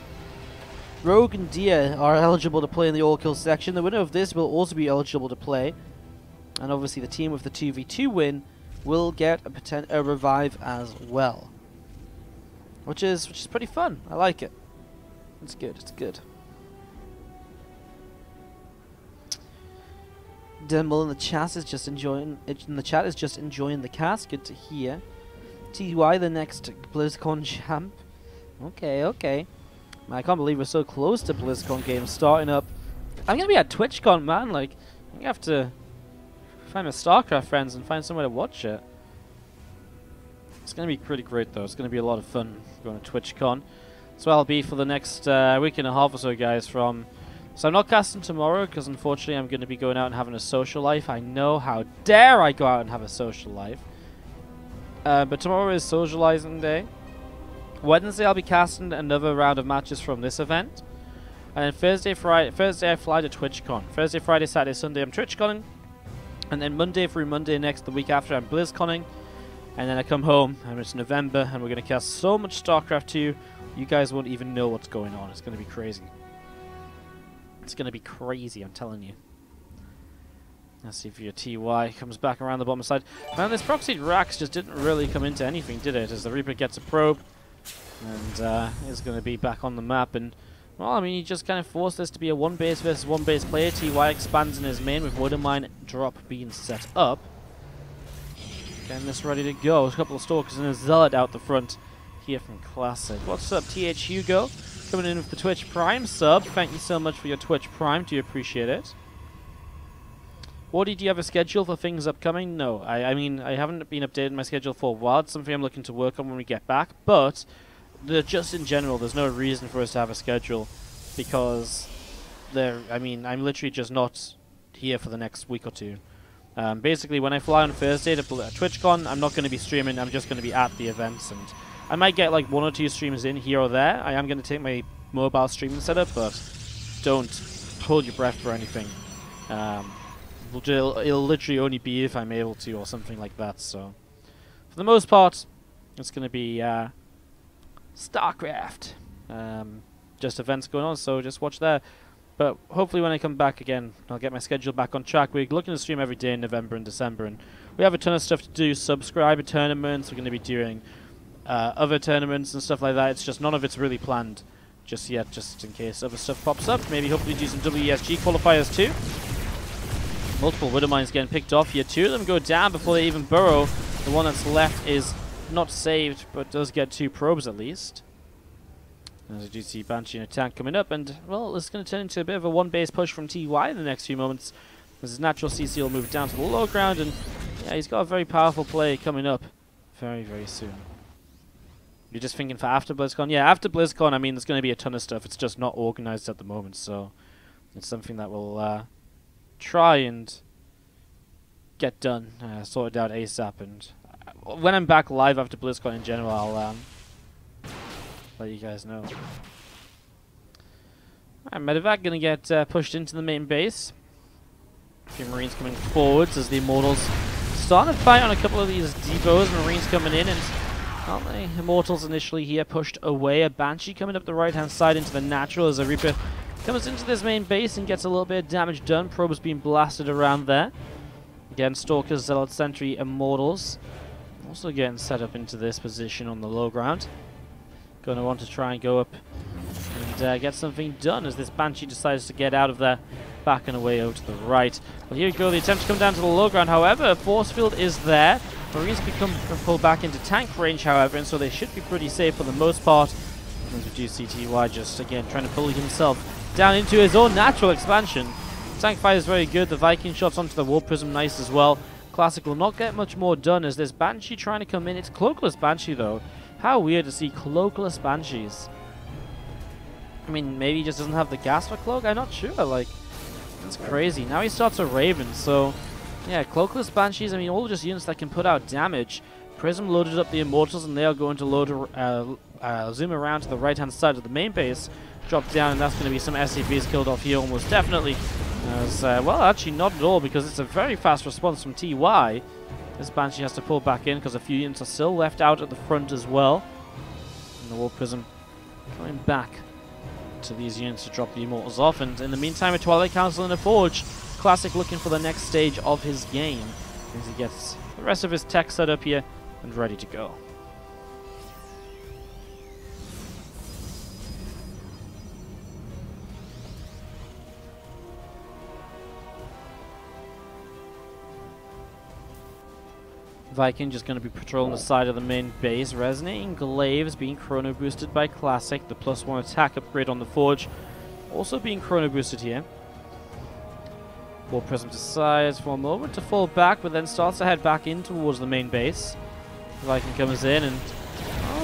Speaker 1: Rogue and Dia are eligible to play in the all-kill section. The winner of this will also be eligible to play. And obviously the team with the 2v2 win will get a revive as well. Which is pretty fun. I like it. It's good, it's good. Demble in the chat is just enjoying the cast. Good to hear. TY, the next BlizzCon champ. Okay, okay. Man, I can't believe we're so close to BlizzCon games starting up. I'm gonna be at TwitchCon, man. Like, I have to find my StarCraft friends and find somewhere to watch it. It's gonna be pretty great, though. It's gonna be a lot of fun going to TwitchCon. So I'll be for the next week and a half or so, guys. So I'm not casting tomorrow because unfortunately I'm going to be going out and having a social life. I know, how dare I go out and have a social life. But tomorrow is socializing day. Wednesday I'll be casting another round of matches from this event. And then Thursday I fly to TwitchCon. Thursday, Friday, Saturday, Sunday I'm TwitchConning. And then Monday through Monday next, the week after, I'm BlizzConning. And then I come home and it's November and we're going to cast so much StarCraft 2. You guys won't even know what's going on. It's going to be crazy. It's going to be crazy, I'm telling you. Let's see if your TY comes back around the bottom side. Man, this proxied Rax just didn't really come into anything, did it? As the Reaper gets a probe and is going to be back on the map. And, well, I mean, you just kind of force this to be a one base versus one base player. TY expands in his main with Woodermine drop being set up. Getting this ready to go. A couple of Stalkers and a Zealot out the front here from Classic. What's up, TH Hugo? Coming in with the Twitch Prime sub. Thank you so much for your Twitch Prime. Do you appreciate it? Wardy, do you have a schedule for things upcoming? No. I mean, I haven't been updating my schedule for a while. It's something I'm looking to work on when we get back. But, just in general, there's no reason for us to have a schedule. Because, I mean, I'm literally just not here for the next week or two. Basically, when I fly on Thursday to TwitchCon, I'm not going to be streaming. I'm just going to be at the events. And I might get like 1 or 2 streams in here or there. I am going to take my mobile streaming setup, but don't hold your breath for anything. It'll literally only be if I'm able to or something like that. So, for the most part, it's going to be StarCraft. Just events going on, so just watch there. But hopefully when I come back again, I'll get my schedule back on track. We're looking to stream every day in November and December, and we have a ton of stuff to do. Subscriber tournaments, we're going to be doing other tournaments and stuff like that. It's just none of it's really planned just yet, just in case other stuff pops up. Maybe hopefully do some WESG qualifiers too. Multiple Widowmines getting picked off here. 2 of them go down before they even burrow. The one that's left is not saved, but does get 2 probes at least. As we do see Banshee and attack coming up, and well, this is going to turn into a bit of a one-base push from TY in the next few moments. As his natural CC will move down to the low ground, and yeah, he's got a very powerful play coming up very, very soon. You're just thinking for after BlizzCon? Yeah, after BlizzCon, I mean, there's going to be a ton of stuff. It's just not organized at the moment, so it's something that we'll try and get done, sorted out ASAP. And when I'm back live after BlizzCon in general, I'll let you guys know. Alright, Medevac going to get pushed into the main base. A few Marines coming forwards as the Immortals starting to fight on a couple of these depots. Marines coming in, and well, the Immortals initially here pushed away. A Banshee coming up the right-hand side into the natural as a Reaper comes into this main base and gets a little bit of damage done. Probes being blasted around there. Again, Stalkers, Zealot, Sentry, Immortals also getting set up into this position on the low ground. Going to want to try and go up and get something done as this Banshee decides to get out of there, backing away over to the right. Well, here we go, the attempt to come down to the low ground. However, a force field is there. Marines can pull back into tank range, however, and so they should be pretty safe for the most part. As we do see TY just, again, trying to pull himself down into his own natural expansion. Tank fire is very good. The Viking shots onto the War Prism, nice as well. Classic will not get much more done as this Banshee trying to come in. It's Cloakless Banshee, though. How weird to see Cloakless Banshees. I mean, maybe he just doesn't have the gas for Cloak? I'm not sure. Like, that's crazy. Now he starts a Raven, so yeah, Cloakless Banshees, I mean, all just units that can put out damage. Prism loaded up the Immortals, and they are going to zoom around to the right-hand side of the main base. Drop down, and that's going to be some SCVs killed off here almost definitely. As, well, actually not at all, because it's a very fast response from TY. This Banshee has to pull back in because a few units are still left out at the front as well. And the War Prism coming back to these units to drop the Immortals off. And in the meantime, a Twilight Council and a Forge Classic looking for the next stage of his game as he gets the rest of his tech set up here and ready to go. Viking just going to be patrolling the side of the main base. Resonating Glaives being chrono boosted by Classic. The +1 attack upgrade on the Forge also being chrono boosted here. War Prism decides for a moment to fall back, but then starts to head back in towards the main base. Viking comes in and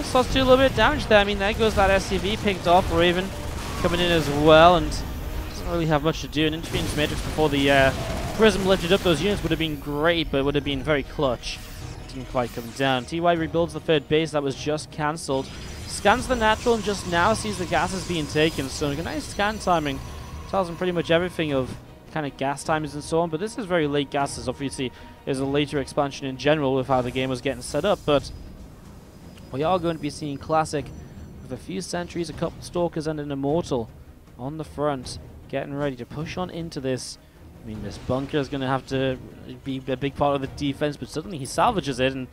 Speaker 1: starts to do a little bit of damage there. I mean, there goes that SCV picked off. Raven coming in as well and doesn't really have much to do. An Interference Matrix before the Prism lifted up those units would have been great, but would have been very clutch. Didn't quite come down. TY rebuilds the third base that was just cancelled. Scans the natural and just now sees the gases being taken. So a nice scan timing. Tells him pretty much everything of kind of gas timings and so on. But this is very late gases. Obviously, there's a later expansion in general with how the game was getting set up. But we are going to be seeing Classic with a few sentries, a couple Stalkers and an Immortal on the front. Getting ready to push on into this. I mean, this bunker is going to have to be a big part of the defense, but suddenly he salvages it, and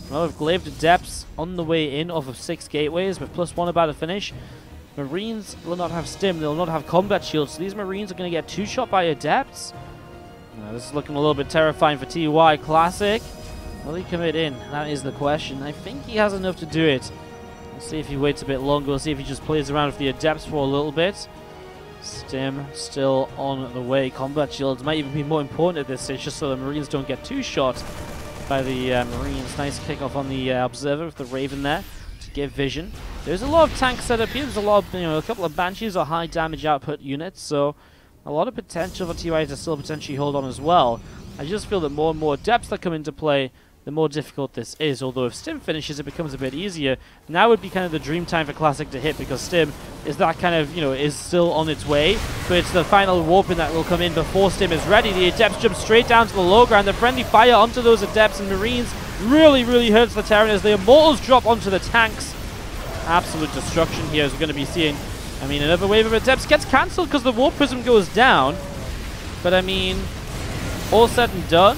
Speaker 1: with Glaive Adepts on the way in off of 6 gateways with +1 about to finish. Marines will not have stim, they'll not have combat shields, so these Marines are going to get 2-shot by Adepts. Now, this is looking a little bit terrifying for TY. Classic, will he commit in? That is the question. I think he has enough to do it. We'll see if he waits a bit longer, we'll see if he just plays around with the Adepts for a little bit. Stim still on the way. Combat shields might even be more important at this stage, just so the Marines don't get 2-shot by the Marines. Nice kickoff on the Observer with the Raven there to give vision. There's a lot of tanks set up here. There's a lot of, a couple of Banshees are high damage output units, so a lot of potential for TY to still potentially hold on as well. I just feel that more and more depths that come into play, the more difficult this is. Although if Stim finishes, it becomes a bit easier. Now would be kind of the dream time for Classic to hit, because Stim is that kind of, is still on its way. But it's the final warping that will come in before Stim is ready. The Adepts jump straight down to the low ground. The friendly fire onto those Adepts and Marines really, really hurts the Terran as the Immortals drop onto the tanks. Absolute destruction here as we're going to be seeing. I mean, another wave of Adepts gets cancelled because the War Prism goes down. But I mean, all said and done.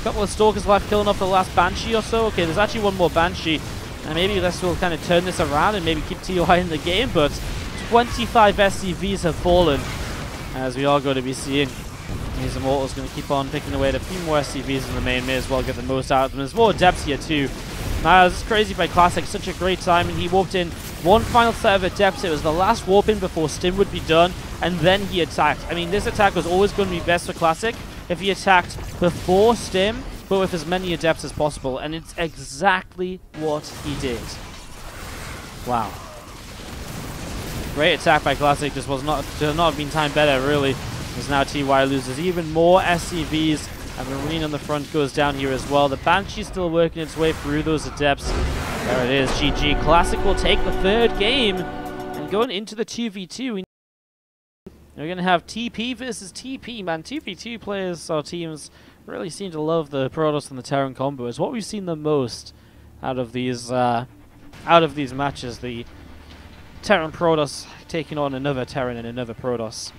Speaker 1: Couple of Stalkers left killing off the last Banshee or so. Okay, there's actually one more Banshee. And maybe this will kind of turn this around and maybe keep TY in the game. But 25 SCVs have fallen, as we are going to be seeing. These Immortals going to keep on picking away at a few more SCVs in the main. May as well get the most out of them. There's more Adepts here too. Now, this is crazy by Classic. Such a great timing. He warped in one final set of Adepts. It was the last warp in before Stim would be done. And then he attacked. I mean, this attack was always going to be best for Classic if he attacked before Stim, but with as many Adepts as possible. And it's exactly what he did. Wow. Great attack by Classic. Just could not have been timed better, really. As now TY loses even more SCVs. And Marine on the front goes down here as well. The Banshee's still working its way through those Adepts. There it is, GG. Classic will take the third game. And going into the 2v2, we're going to have TP versus TP, man. 2v2 players or teams really seem to love the Protoss and the Terran combo. It's what we've seen the most out of these matches. The Terran Protoss taking on another Terran and another Protoss.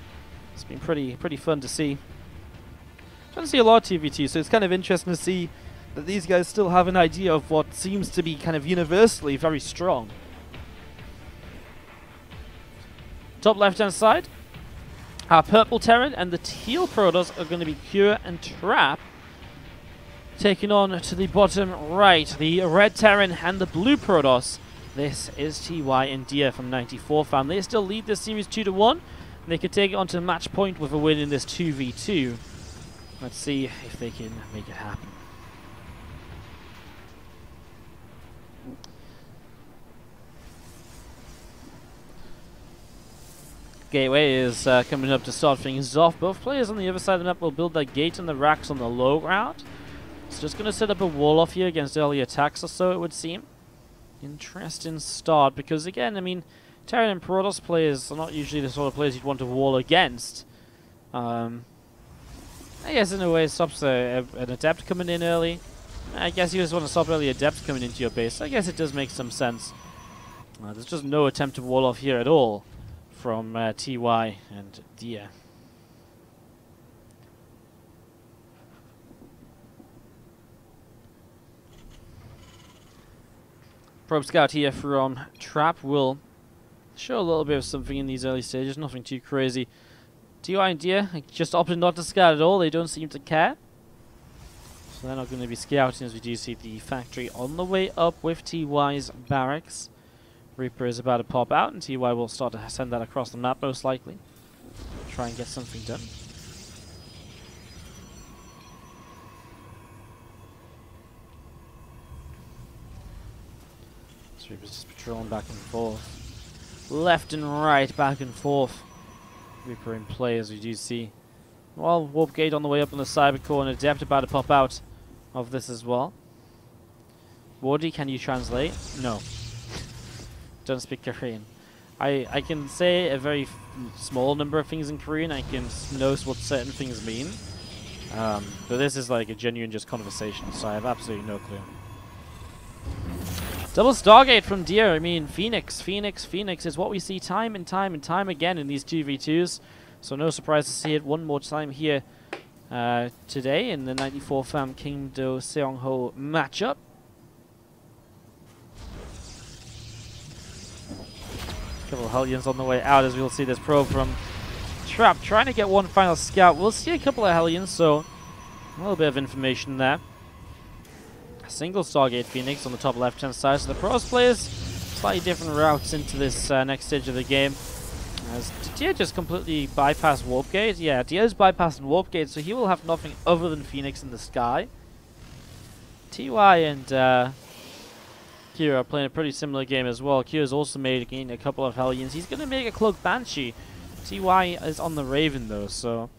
Speaker 1: It's been pretty fun to see. Trying to see a lot of TVT, so it's kind of interesting to see that these guys still have an idea of what seems to be kind of universally very strong. Top left-hand side, our purple Terran and the teal Protoss are going to be Cure and Trap. Taking on to the bottom right, the red Terran and the blue Protoss. This is TY and Dia from 94 fam. They still lead this series 2-1. They could take it on to match point with a win in this 2v2. Let's see if they can make it happen. Gateway is coming up to start things off. Both players on the other side of the map will build their gate and the racks on the low ground. It's just going to set up a wall off here against early attacks or so, it would seem. Interesting start, because again, I mean, Terran and Protoss players are not usually the sort of players you'd want to wall against. I guess in a way it stops an Adept coming in early. I guess you just want to stop early Adepts coming into your base. I guess it does make some sense. There's just no attempt to wall off here at all from TY and Dia. Probe Scout here from Trap will show a little bit of something in these early stages, nothing too crazy. TY and Deer just opted not to scout at all, they don't seem to care. So they're not going to be scouting, as we do see the factory on the way up with TY's barracks. Reaper is about to pop out, and TY will start to send that across the map most likely. Try and get something done. Reaper's just patrolling back and forth. Left and right, back and forth. Reaper in play, as we do see. Well, Warp Gate on the way up on the cyber core, and Adept about to pop out of this as well. Wardy, can you translate? No. Don't speak Korean. I can say a very small number of things in Korean. I can know what certain things mean. But this is like a genuine just conversation, so I have absolutely no clue. Double Stargate from Deer. I mean, Phoenix is what we see time and time and time again in these 2v2s. So no surprise to see it one more time here today in the 94 Fam King Do Seong Ho matchup. A couple of Hellions on the way out, as we'll see this probe from Trap trying to get one final scout. We'll see a couple of Hellions, so a little bit of information there. Single Stargate Phoenix on the top left-hand side. So the pros players slightly different routes into this next stage of the game. As Dia just completely bypassed Warp Gate. Yeah, Dia's bypassing Warp Gate, so he will have nothing other than Phoenix in the sky. TY and Kira are playing a pretty similar game as well. Kira's also made a couple of Hellions. He's going to make a Cloak Banshee. TY is on the Raven though, so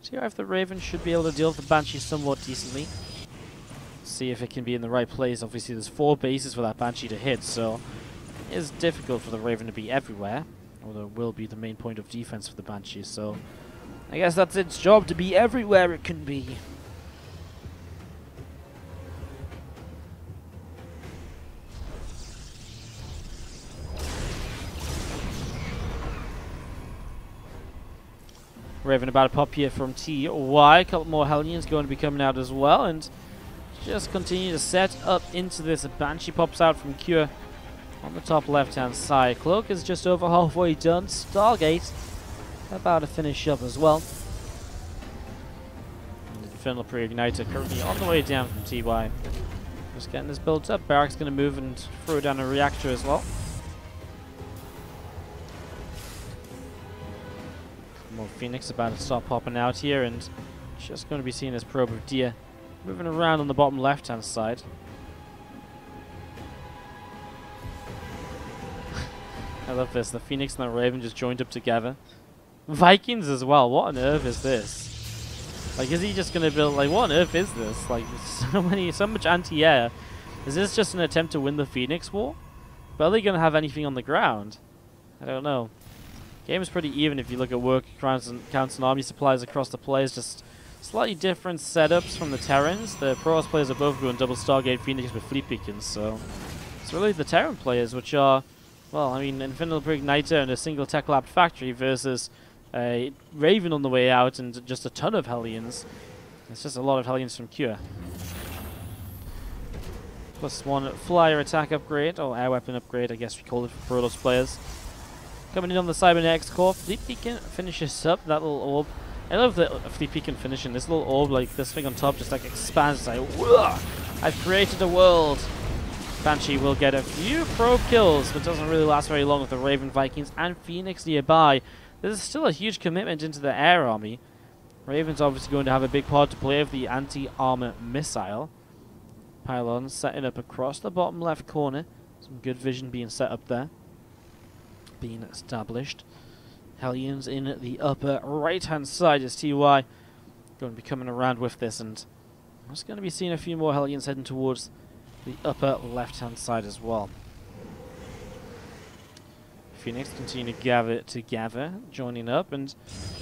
Speaker 1: TY if the Raven should be able to deal with the Banshee somewhat decently. See if it can be in the right place. Obviously there's 4 bases for that Banshee to hit, so it is difficult for the Raven to be everywhere, although it will be the main point of defense for the Banshee, so I guess that's its job, to be everywhere it can be. Raven about to pop here from TY. A couple more Hellions going to be coming out as well, and just continue to set up into this. A Banshee pops out from Cure on the top left-hand side. Cloak is just over halfway done. Stargate about to finish up as well. And Infernal Pre-Igniter currently on the way down from TY. Just getting this built up. Barrack's going to move and throw down a reactor as well. More Phoenix about to start popping out here, and just going to be seeing this probe of Deer moving around on the bottom left-hand side. I love this. The Phoenix and the Raven just joined up together. Vikings as well. What on earth is this? Like, is he just going to build... Like, what on earth is this? Like, so much anti-air. Is this just an attempt to win the Phoenix War? But are they going to have anything on the ground? I don't know. Game is pretty even if you look at work counts and army supplies across the players. Just slightly different setups from the Terrans. The Pros players are both going double Stargate Phoenix with Fleet Beacons, so it's really the Terran players which are, well, I mean, Infernal Pre-Igniter and a single Tech Lab factory versus a Raven on the way out and just a ton of Hellions. It's just a lot of Hellions from Cure. +1 flyer attack upgrade, or air weapon upgrade, I guess we call it for Protoss players. Coming in on the Cybernetics core, Fleet Beacon finishes up that little orb. I love the Fleet Beacon finishing. This little orb, like this thing on top, just like expands. It's like, whoa, I've created a world. Banshee will get a few probe kills, but doesn't really last very long with the Raven, Vikings, and Phoenix nearby. This is still a huge commitment into the air army. Raven's obviously going to have a big part to play with the anti-armor missile. Pylons setting up across the bottom left corner. Some good vision being set up there. Being established. Hellions in the upper right hand side as TY going to be coming around with this, and I'm just going to be seeing a few more Hellions heading towards the upper left hand side as well. Phoenix continue to gather, joining up, and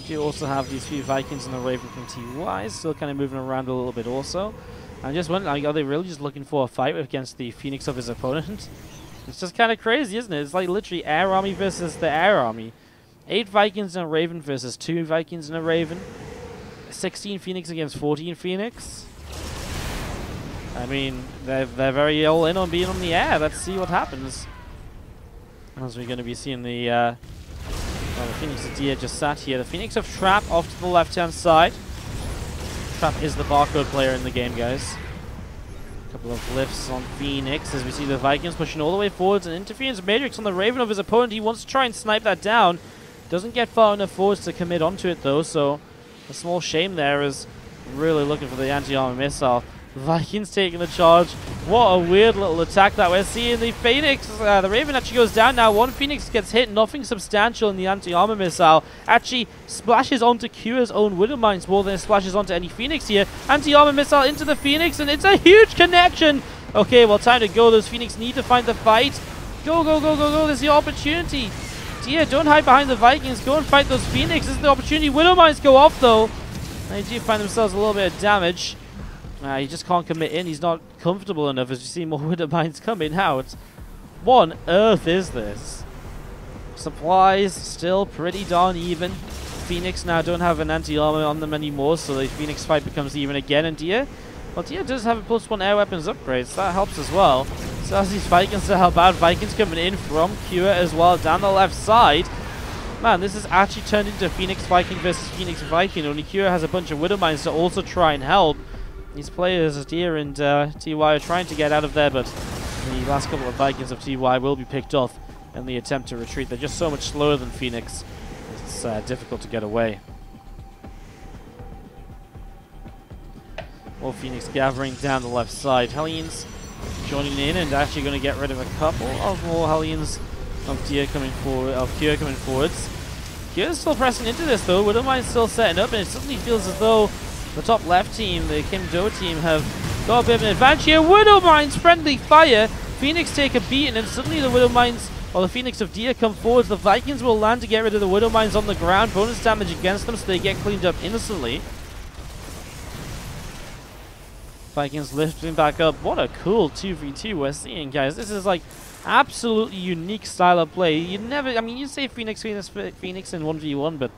Speaker 1: you also have these few Vikings and the Raven from TY still kind of moving around a little bit also. I'm just wondering, are they really just looking for a fight against the Phoenix of his opponent? It's just kind of crazy, isn't it? It's like literally air army versus the air army. 8 Vikings and a Raven versus 2 Vikings and a Raven. 16 Phoenix against 14 Phoenix. I mean, they're very all in on being on the air. Let's see what happens. As we're going to be seeing the Phoenix of Dia just sat here. The Phoenix of Trap off to the left-hand side. Trap is the barcode player in the game, guys. A couple of lifts on Phoenix as we see the Vikings pushing all the way forwards. An interference matrix on the Raven of his opponent. He wants to try and snipe that down. Doesn't get far enough forwards to commit onto it, though, so a small shame there is really looking for the anti-armor missile. Vikings taking the charge. What a weird little attack that we're seeing. The Phoenix, the Raven actually goes down now. One Phoenix gets hit, nothing substantial, and the anti-armor missile actually splashes onto Kira's own Widow Mines more than it splashes onto any Phoenix here. Anti-armor missile into the Phoenix, and it's a huge connection. Okay, well, time to go. Those Phoenix need to find the fight. Go, go, go, go, go. There's the opportunity. Dia, don't hide behind the Vikings. Go and fight those Phoenix. This is the opportunity. Widow Mines go off, though. They do find themselves a little bit of damage. He just can't commit in. He's not comfortable enough as you see more Widow Mines coming out. What on earth is this? Supplies still pretty darn even. Phoenix now don't have an anti-armor on them anymore, so the Phoenix fight becomes even again. And Dia, well, Dia does have a +1 air weapons upgrade, so that helps as well. So as these Vikings to help out, Vikings coming in from Cure as well down the left side. Man, this has actually turned into Phoenix Viking versus Phoenix Viking. Only Cure has a bunch of Widow Mines to also try and help. These players, Dia and TY, are trying to get out of there, but the last couple of Vikings of TY will be picked off in the attempt to retreat. They're just so much slower than Phoenix. It's difficult to get away. More Phoenix gathering down the left side. Hellions joining in and actually going to get rid of a couple of more Hellions of Dia coming forward, of Cure coming forwards. Cure's still pressing into this though. Widow Mine's still setting up, and it suddenly feels as though the top left team, the Kim Do team, have got a bit of an advantage here. Widow Mines friendly fire. Phoenix take a beat, and then suddenly the Widow Mines, or the Phoenix of Dia, come forwards. The Vikings will land to get rid of the Widow Mines on the ground. Bonus damage against them, so they get cleaned up innocently. Vikings lifting back up. What a cool 2v2 we're seeing, guys. This is like absolutely unique style of play. You never, I mean, you say Phoenix in 1v1, but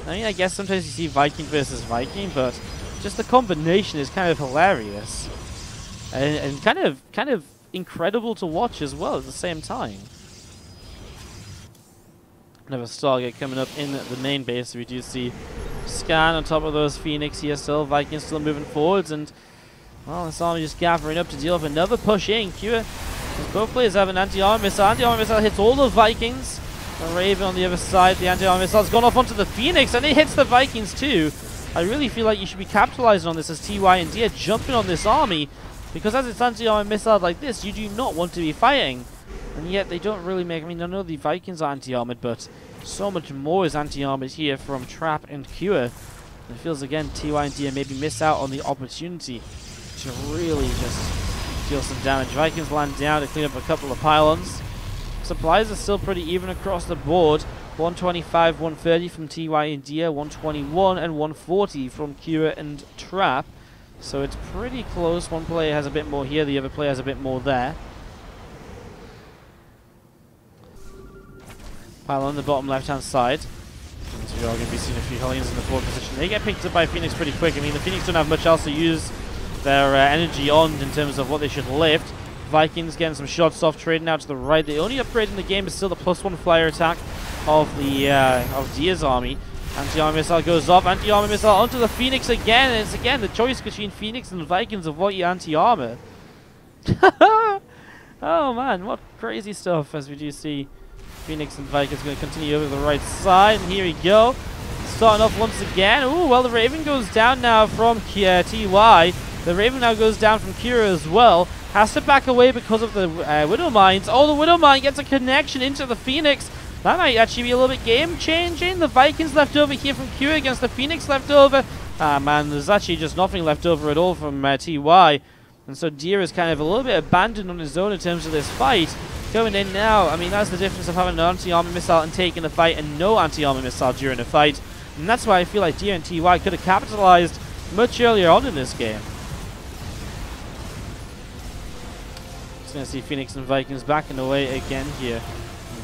Speaker 1: I mean, I guess sometimes you see Viking versus Viking, but just the combination is kind of hilarious and kind of incredible to watch as well at the same time. Another Stargate coming up in the main base. We do see Scan on top of those Phoenix here still. Vikings still moving forwards, and well, this army just gathering up to deal with another push in. Cure, both players have an anti-armor missile. Anti-armor missile hits all the Vikings. The Raven on the other side, the anti-armor missile has gone off onto the Phoenix, and it hits the Vikings too. I really feel like you should be capitalizing on this as TY and Dia jumping on this army, because as it's anti-armor missile like this, you do not want to be fighting. And yet they don't really make, I mean, I know the Vikings are anti-armored, but so much more is anti-armored here from Trap and Cure. And it feels again TY and Dia maybe miss out on the opportunity to really just deal some damage. Vikings land down to clean up a couple of pylons. Supplies are still pretty even across the board. 125, 130 from TY and Dia, 121 and 140 from Cure and Trap. So it's pretty close. One player has a bit more here, the other player has a bit more there. Pylon on the bottom left-hand side. So you're going to be seeing a few Hellions in the forward position. They get picked up by Phoenix pretty quick. I mean, the Phoenix don't have much else to use their energy on in terms of what they should lift. Vikings getting some shots off, trading out to the right. The only upgrade in the game is still the +1 flyer attack of the of Dia's army. Anti-armor missile goes off. Anti-armor missile onto the Phoenix again. And it's again the choice between Phoenix and the Vikings of what you anti-armor. Oh man, what crazy stuff as we do see Phoenix and Vikings going to continue over the right side. And here we go. Starting off once again. Ooh, well, the Raven goes down now from TY. The Raven now goes down from Kira as well. Has to back away because of the Widow Mines. Oh, the Widow Mine gets a connection into the Phoenix. That might actually be a little bit game-changing. The Vikings left over here from Q against the Phoenix left over. Ah, man, there's actually just nothing left over at all from TY. And so Dia is kind of a little bit abandoned on his own in terms of this fight. Going in now, I mean, that's the difference of having an anti-armor missile and taking the fight and no anti-armor missile during a fight. And that's why I feel like Dia and TY could have capitalized much earlier on in this game. Just going to see Phoenix and Vikings backing away again here.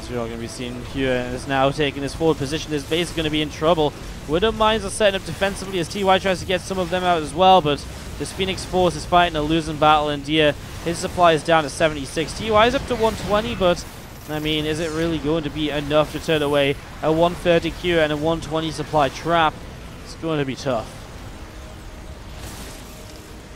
Speaker 1: As we're all going to be seeing here is now taking his forward position. This base is going to be in trouble. Widow Mines are setting up defensively as TY tries to get some of them out as well, but This Phoenix Force is fighting a losing battle, and Dia, his supply is down to 76. TY is up to 120, but I mean, is it really going to be enough to turn away a 130 Q and a 120 supply trap? It's going to be tough.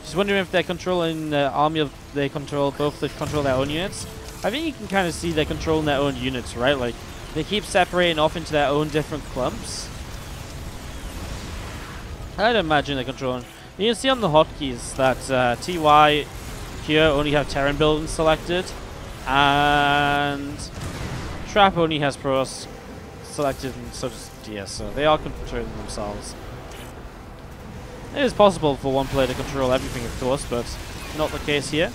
Speaker 1: Just wondering if they're controlling army of they control their own units. I think you can kind of see they're controlling their own units, right? Like they keep separating off into their own different clumps. I'd imagine they're controlling. You can see on the hotkeys that TY here only have Terran buildings selected, and Trap only has Pros selected, and so does DS. So they are controlling themselves. It is possible for one player to control everything, of course, but not the case here.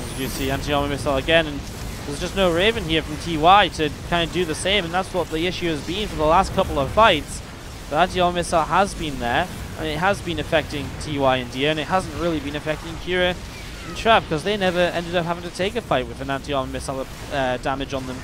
Speaker 1: As you see, anti-armor missile again, and there's just no Raven here from TY to kind of do the same, and that's what the issue has been for the last couple of fights. The anti-armor missile has been there, and it has been affecting TY and Dia, and it hasn't really been affecting Kira and Trap, because they never ended up having to take a fight with an anti-armor missile damage on them.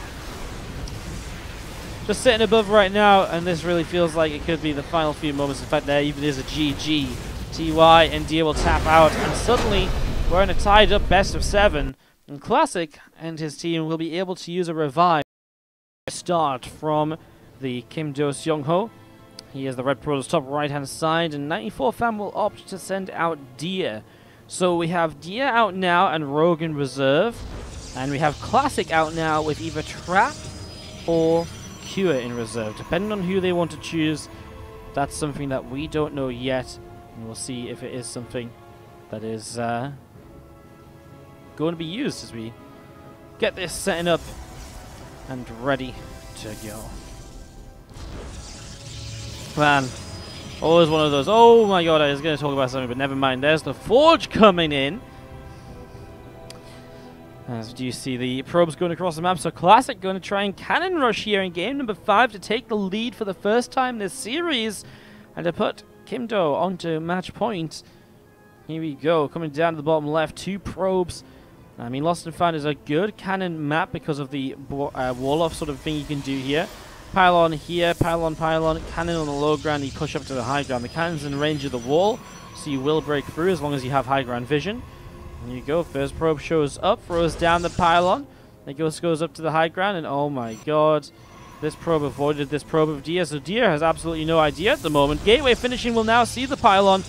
Speaker 1: Just sitting above right now, and this really feels like it could be the final few moments. In fact, there even is a GG. TY and Dia will tap out, and suddenly we're in a tied up best of 7, and Classic and his team will be able to use a revive start from the Kim Do Seong Ho. He is the Red Pro's top right hand side, and 94 fam will opt to send out Dia. So we have Dia out now and Rogue in reserve, and we have Classic out now with either Trap or Cure in reserve, depending on who they want to choose. That's something that we don't know yet, and we'll see if it is something that is going to be used as we get this setting up and ready to go. Man, always one of those. Oh my god, I was going to talk about something, but never mind. There's the Forge coming in. As you see the probes going across the map, so Classic going to try and cannon rush here in game number 5 to take the lead for the first time this series, and to put Kim Do onto match point. Here we go, coming down to the bottom left, 2 probes. I mean, Lost and Found is a good cannon map because of the wall-off sort of thing you can do here. Pylon here, pylon, cannon on the low ground, you push up to the high ground. The cannon's in range of the wall, so you will break through as long as you have high ground vision. There you go, first probe shows up, throws down the pylon, it goes up to the high ground, and oh my god, this probe avoided this probe of Dia, so Dia has absolutely no idea at the moment. Gateway finishing will now see the pylon,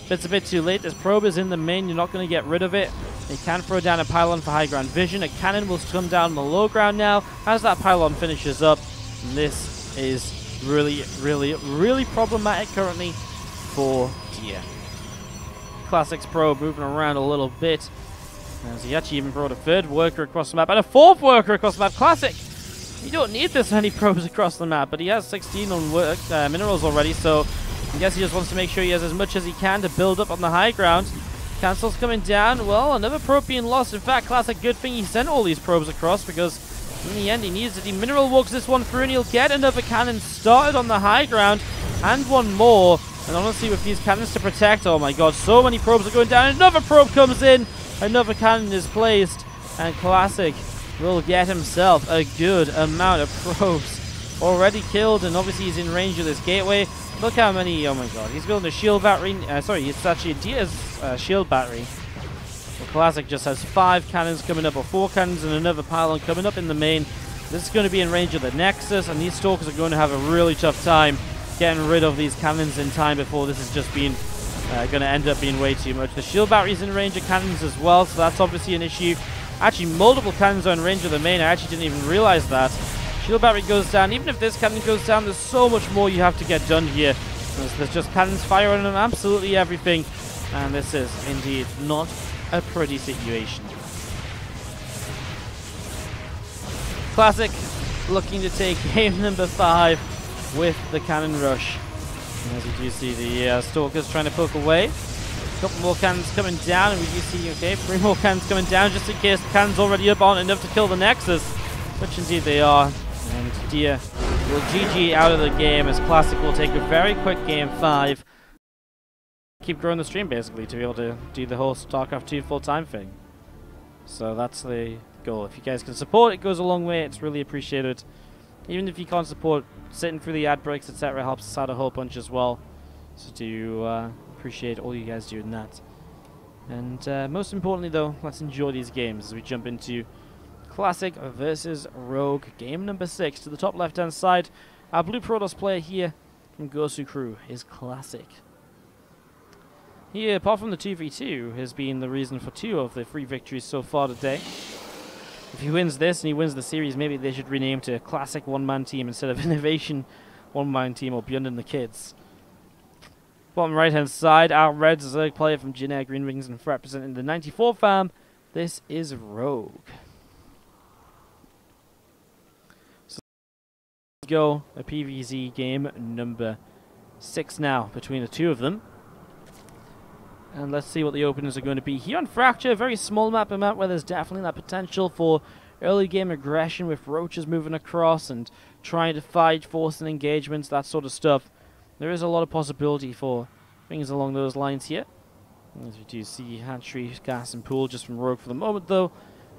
Speaker 1: but it's a bit too late. This probe is in the main, you're not going to get rid of it. It can throw down a pylon for high ground vision. A cannon will come down on the low ground now as that pylon finishes up. And this is really problematic currently for Dia. Classic's probe moving around a little bit, as he actually even brought a 3rd worker across the map and a 4th worker across the map. Classic, you don't need this many probes across the map, but he has 16 on minerals already, so I guess he just wants to make sure he has as much as he can to build up on the high ground. Cancel's coming down. Well, another probe being lost. In fact, Classic, good thing he sent all these probes across, because in the end he needs it. He mineral walks this one through, and he'll get another cannon started on the high ground, and one more. And honestly, with these cannons to protect, oh my god, so many probes are going down. Another probe comes in, another cannon is placed, and Classic will get himself a good amount of probes already killed, and obviously he's in range of this gateway. Look how many, oh my god, he's building a shield battery, sorry, it's actually a Dia's shield battery. Well, Classic just has 5 cannons coming up, or 4 cannons and another pylon coming up in the main. This is going to be in range of the Nexus, and these Stalkers are going to have a really tough time getting rid of these cannons in time before this is just being, going to end up being way too much. The shield battery's in range of cannons as well, so that's obviously an issue. Actually, multiple cannons are in range of the main, I actually didn't even realize that. Shield battery goes down. Even if this cannon goes down, there's so much more you have to get done here. There's just cannons firing on absolutely everything, and this is indeed not a pretty situation. Classic looking to take game number 5 with the cannon rush. And as you do see, the Stalkers trying to poke away. A couple more cannons coming down, and we do see, okay, 3 more cannons coming down just in case the cannons already up aren't enough to kill the Nexus, which indeed they are. And Dia will GG out of the game, as Classic will take a very quick game 5. Keep growing the stream basically to be able to do the whole StarCraft 2 full-time thing. So that's the goal. If you guys can support, it goes a long way. It's really appreciated. Even if you can't support, sitting through the ad breaks, etc., helps us out a whole bunch as well. So do appreciate all you guys doing that. And most importantly, though, let's enjoy these games as we jump into Classic versus Rogue, game number 6. To the top left-hand side, our Blue Protoss player here from Gosu Crew is Classic. He, apart from the 2v2, has been the reason for 2 of the 3 victories so far today. If he wins this and he wins the series, maybe they should rename to Classic One-Man Team instead of Innovation One-Man Team or Beyond and the Kids. Bottom right-hand side, our Red Zerg player from Jin Air Green Wings and representing the 94 fam, this is Rogue. So let's go a PvZ game number 6 now between the 2 of them. And let's see what the openers are going to be. Here on Fracture, a very small map, a map where there's definitely that potential for early game aggression with roaches moving across and trying to fight, forcing engagements, that sort of stuff. There is a lot of possibility for things along those lines here. As we do see hatchery, gas and pool just from Rogue for the moment though.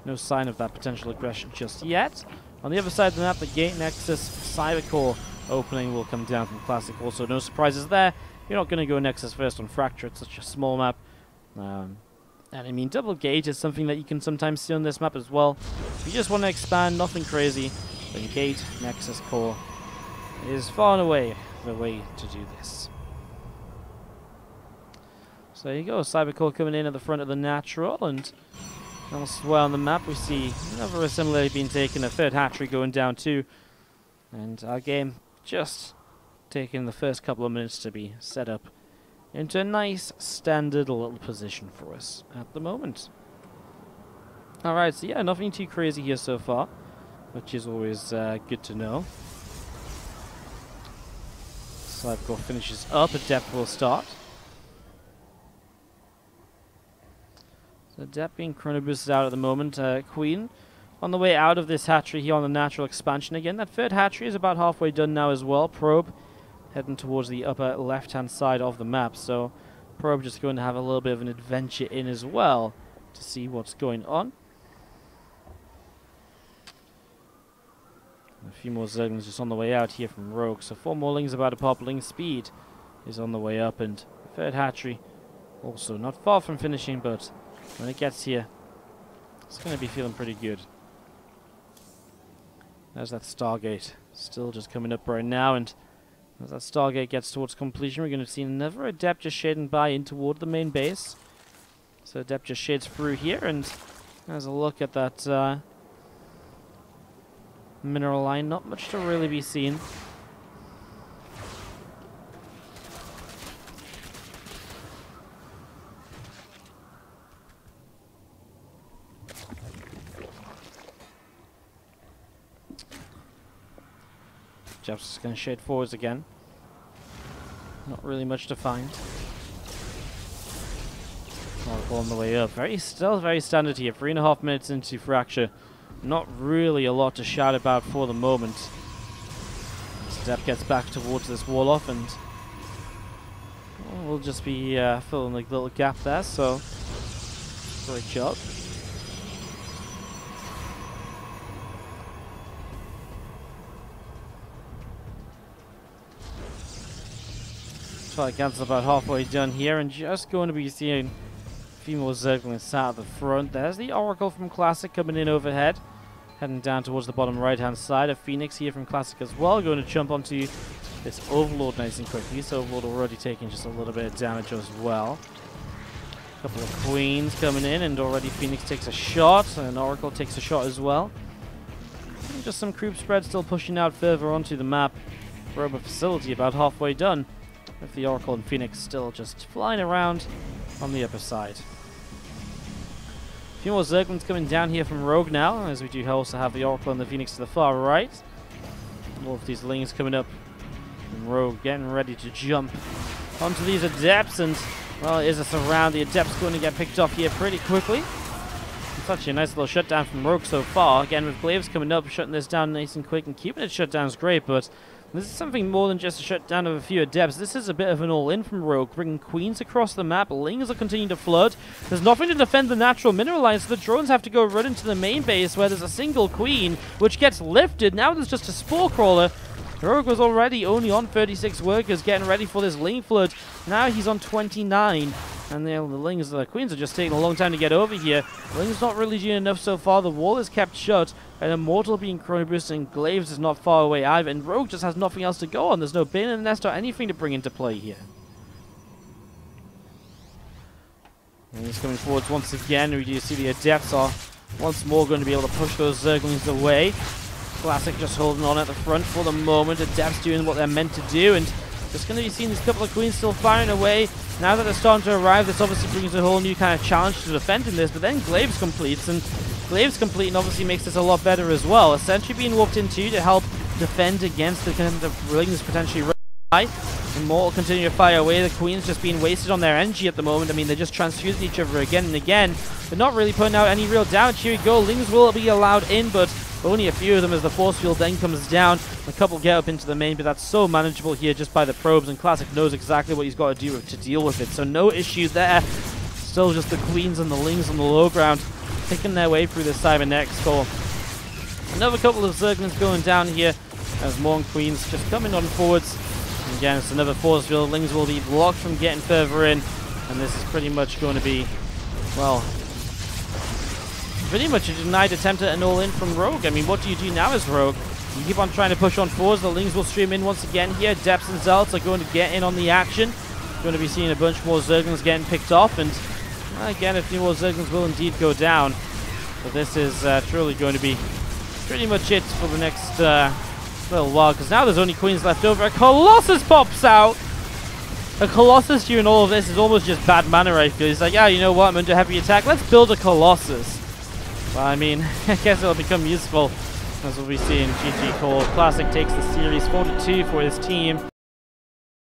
Speaker 1: No sign of that potential aggression just yet. On the other side of the map, the Gate Nexus Cybercore opening will come down from Classic. Also no surprises there. You're not going to go Nexus first on Fracture, it's such a small map. And I mean, double gate is something that you can sometimes see on this map as well. If you just want to expand, nothing crazy, then Gate, Nexus, Core is far and away the way to do this. So there you go, Cybercore coming in at the front of the natural, and elsewhere on the map we see another assembly being taken, a third hatchery going down too, and our game just taking the first couple of minutes to be set up into a nice standard little position for us at the moment. Alright, so yeah, nothing too crazy here so far, which is always good to know. Cybercore finishes up, Adept will start. So Adept being chrono boosted out at the moment. Queen on the way out of this hatchery here on the natural expansion again. That third hatchery is about halfway done now as well. Probe heading towards the upper left-hand side of the map. So Probe just going to have a little bit of an adventure in as well to see what's going on. A few more Zerglings just on the way out here from Rogue. So 4 more Lings about to pop. Ling speed is on the way up, and the third hatchery also not far from finishing, but when it gets here, it's going to be feeling pretty good. There's that Stargate still just coming up right now, and as that Stargate gets towards completion, we're going to see another Adept just shading by in toward the main base. So Adept just shades through here, and has a look at that mineral line. Not much to really be seen. Jeff's just going to shade forwards again. Not really much to find. Oracle on the way up. Still very standard here. 3.5 minutes into Fracture. Not really a lot to shout about for the moment. Step gets back towards this wall off, and we'll just be filling the little gap there. So great job. Council about halfway done here, and just going to be seeing a few more Zerglings sat at the front. There's the Oracle from Classic coming in overhead, heading down towards the bottom right hand side. A Phoenix here from Classic as well, going to jump onto this Overlord nice and quickly. So Overlord already taking just a little bit of damage as well. A couple of Queens coming in, and already Phoenix takes a shot, and Oracle takes a shot as well. And just some creep spread still pushing out further onto the map. Robot facility about halfway done, with the Oracle and Phoenix still just flying around on the upper side. A few more Zerglings coming down here from Rogue now, as we do also have the Oracle and the Phoenix to the far right. More of these Lings coming up from Rogue, getting ready to jump onto these Adepts, and, well, it is a surround. The Adept's going to get picked off here pretty quickly. It's actually a nice little shutdown from Rogue so far. Again, with Glaives coming up, shutting this down nice and quick, and keeping it shut down is great, but this is something more than just a shutdown of a few Adepts. This is a bit of an all-in from Rogue, bringing Queens across the map. Lings are continuing to flood. There's nothing to defend the natural mineral line, so the drones have to go run into the main base where there's a single Queen, which gets lifted. Now there's just a Spore Crawler. Rogue was already only on 36 workers, getting ready for this Ling flood. Now he's on 29. And the Queens are just taking a long time to get over here. The Ling's not really doing enough so far. The wall is kept shut. An Immortal being Chrono Boosted, and Glaives is not far away either. And Rogue just has nothing else to go on. There's no Bane in the Nest or anything to bring into play here. And he's coming forwards once again. We do see the Adepts are once more going to be able to push those Zerglings away. Classic just holding on at the front for the moment. Adepts doing what they're meant to do. And just going to be seeing these couple of Queens still firing away. Now that they're starting to arrive, this obviously brings a whole new kind of challenge to defending this, but then Glaives completes, and Glaives completing obviously makes this a lot better as well. A sentry being walked into to help defend against the kind of Lings potentially high. Immortal continue to fire away. The Queens just being wasted on their energy at the moment. I mean, they're just transfusing each other again and again. They're not really putting out any real damage. Here we go. Lings will be allowed in, but only a few of them as the force field then comes down. A couple get up into the main, but that's so manageable here just by the probes, and Classic knows exactly what he's got to do to deal with it. So no issue there. Still just the Queens and the Lings on the low ground picking their way through the Cybernetics core. Another couple of Zerglings going down here as more Queens just coming on forwards. And again, it's another force field. Lings will be blocked from getting further in, and this is pretty much going to be, well, pretty much a denied attempt at an all-in from Rogue. I mean, what do you do now as Rogue? You keep on trying to push on forwards. The Lings will stream in once again here. Depths and Zealots are going to get in on the action. Going to be seeing a bunch more Zerglings getting picked off, and again, a few more Zerglings will indeed go down. But this is truly going to be pretty much it for the next little while, because now there's only Queens left over. A Colossus pops out! A Colossus during all of this is almost just bad mana, I feel. He's like, yeah, you know what, I'm under heavy attack. Let's build a Colossus. Well, I mean, I guess it'll become useful, as we'll be seeing. GG Cole. Classic takes the series 4-2 for his team.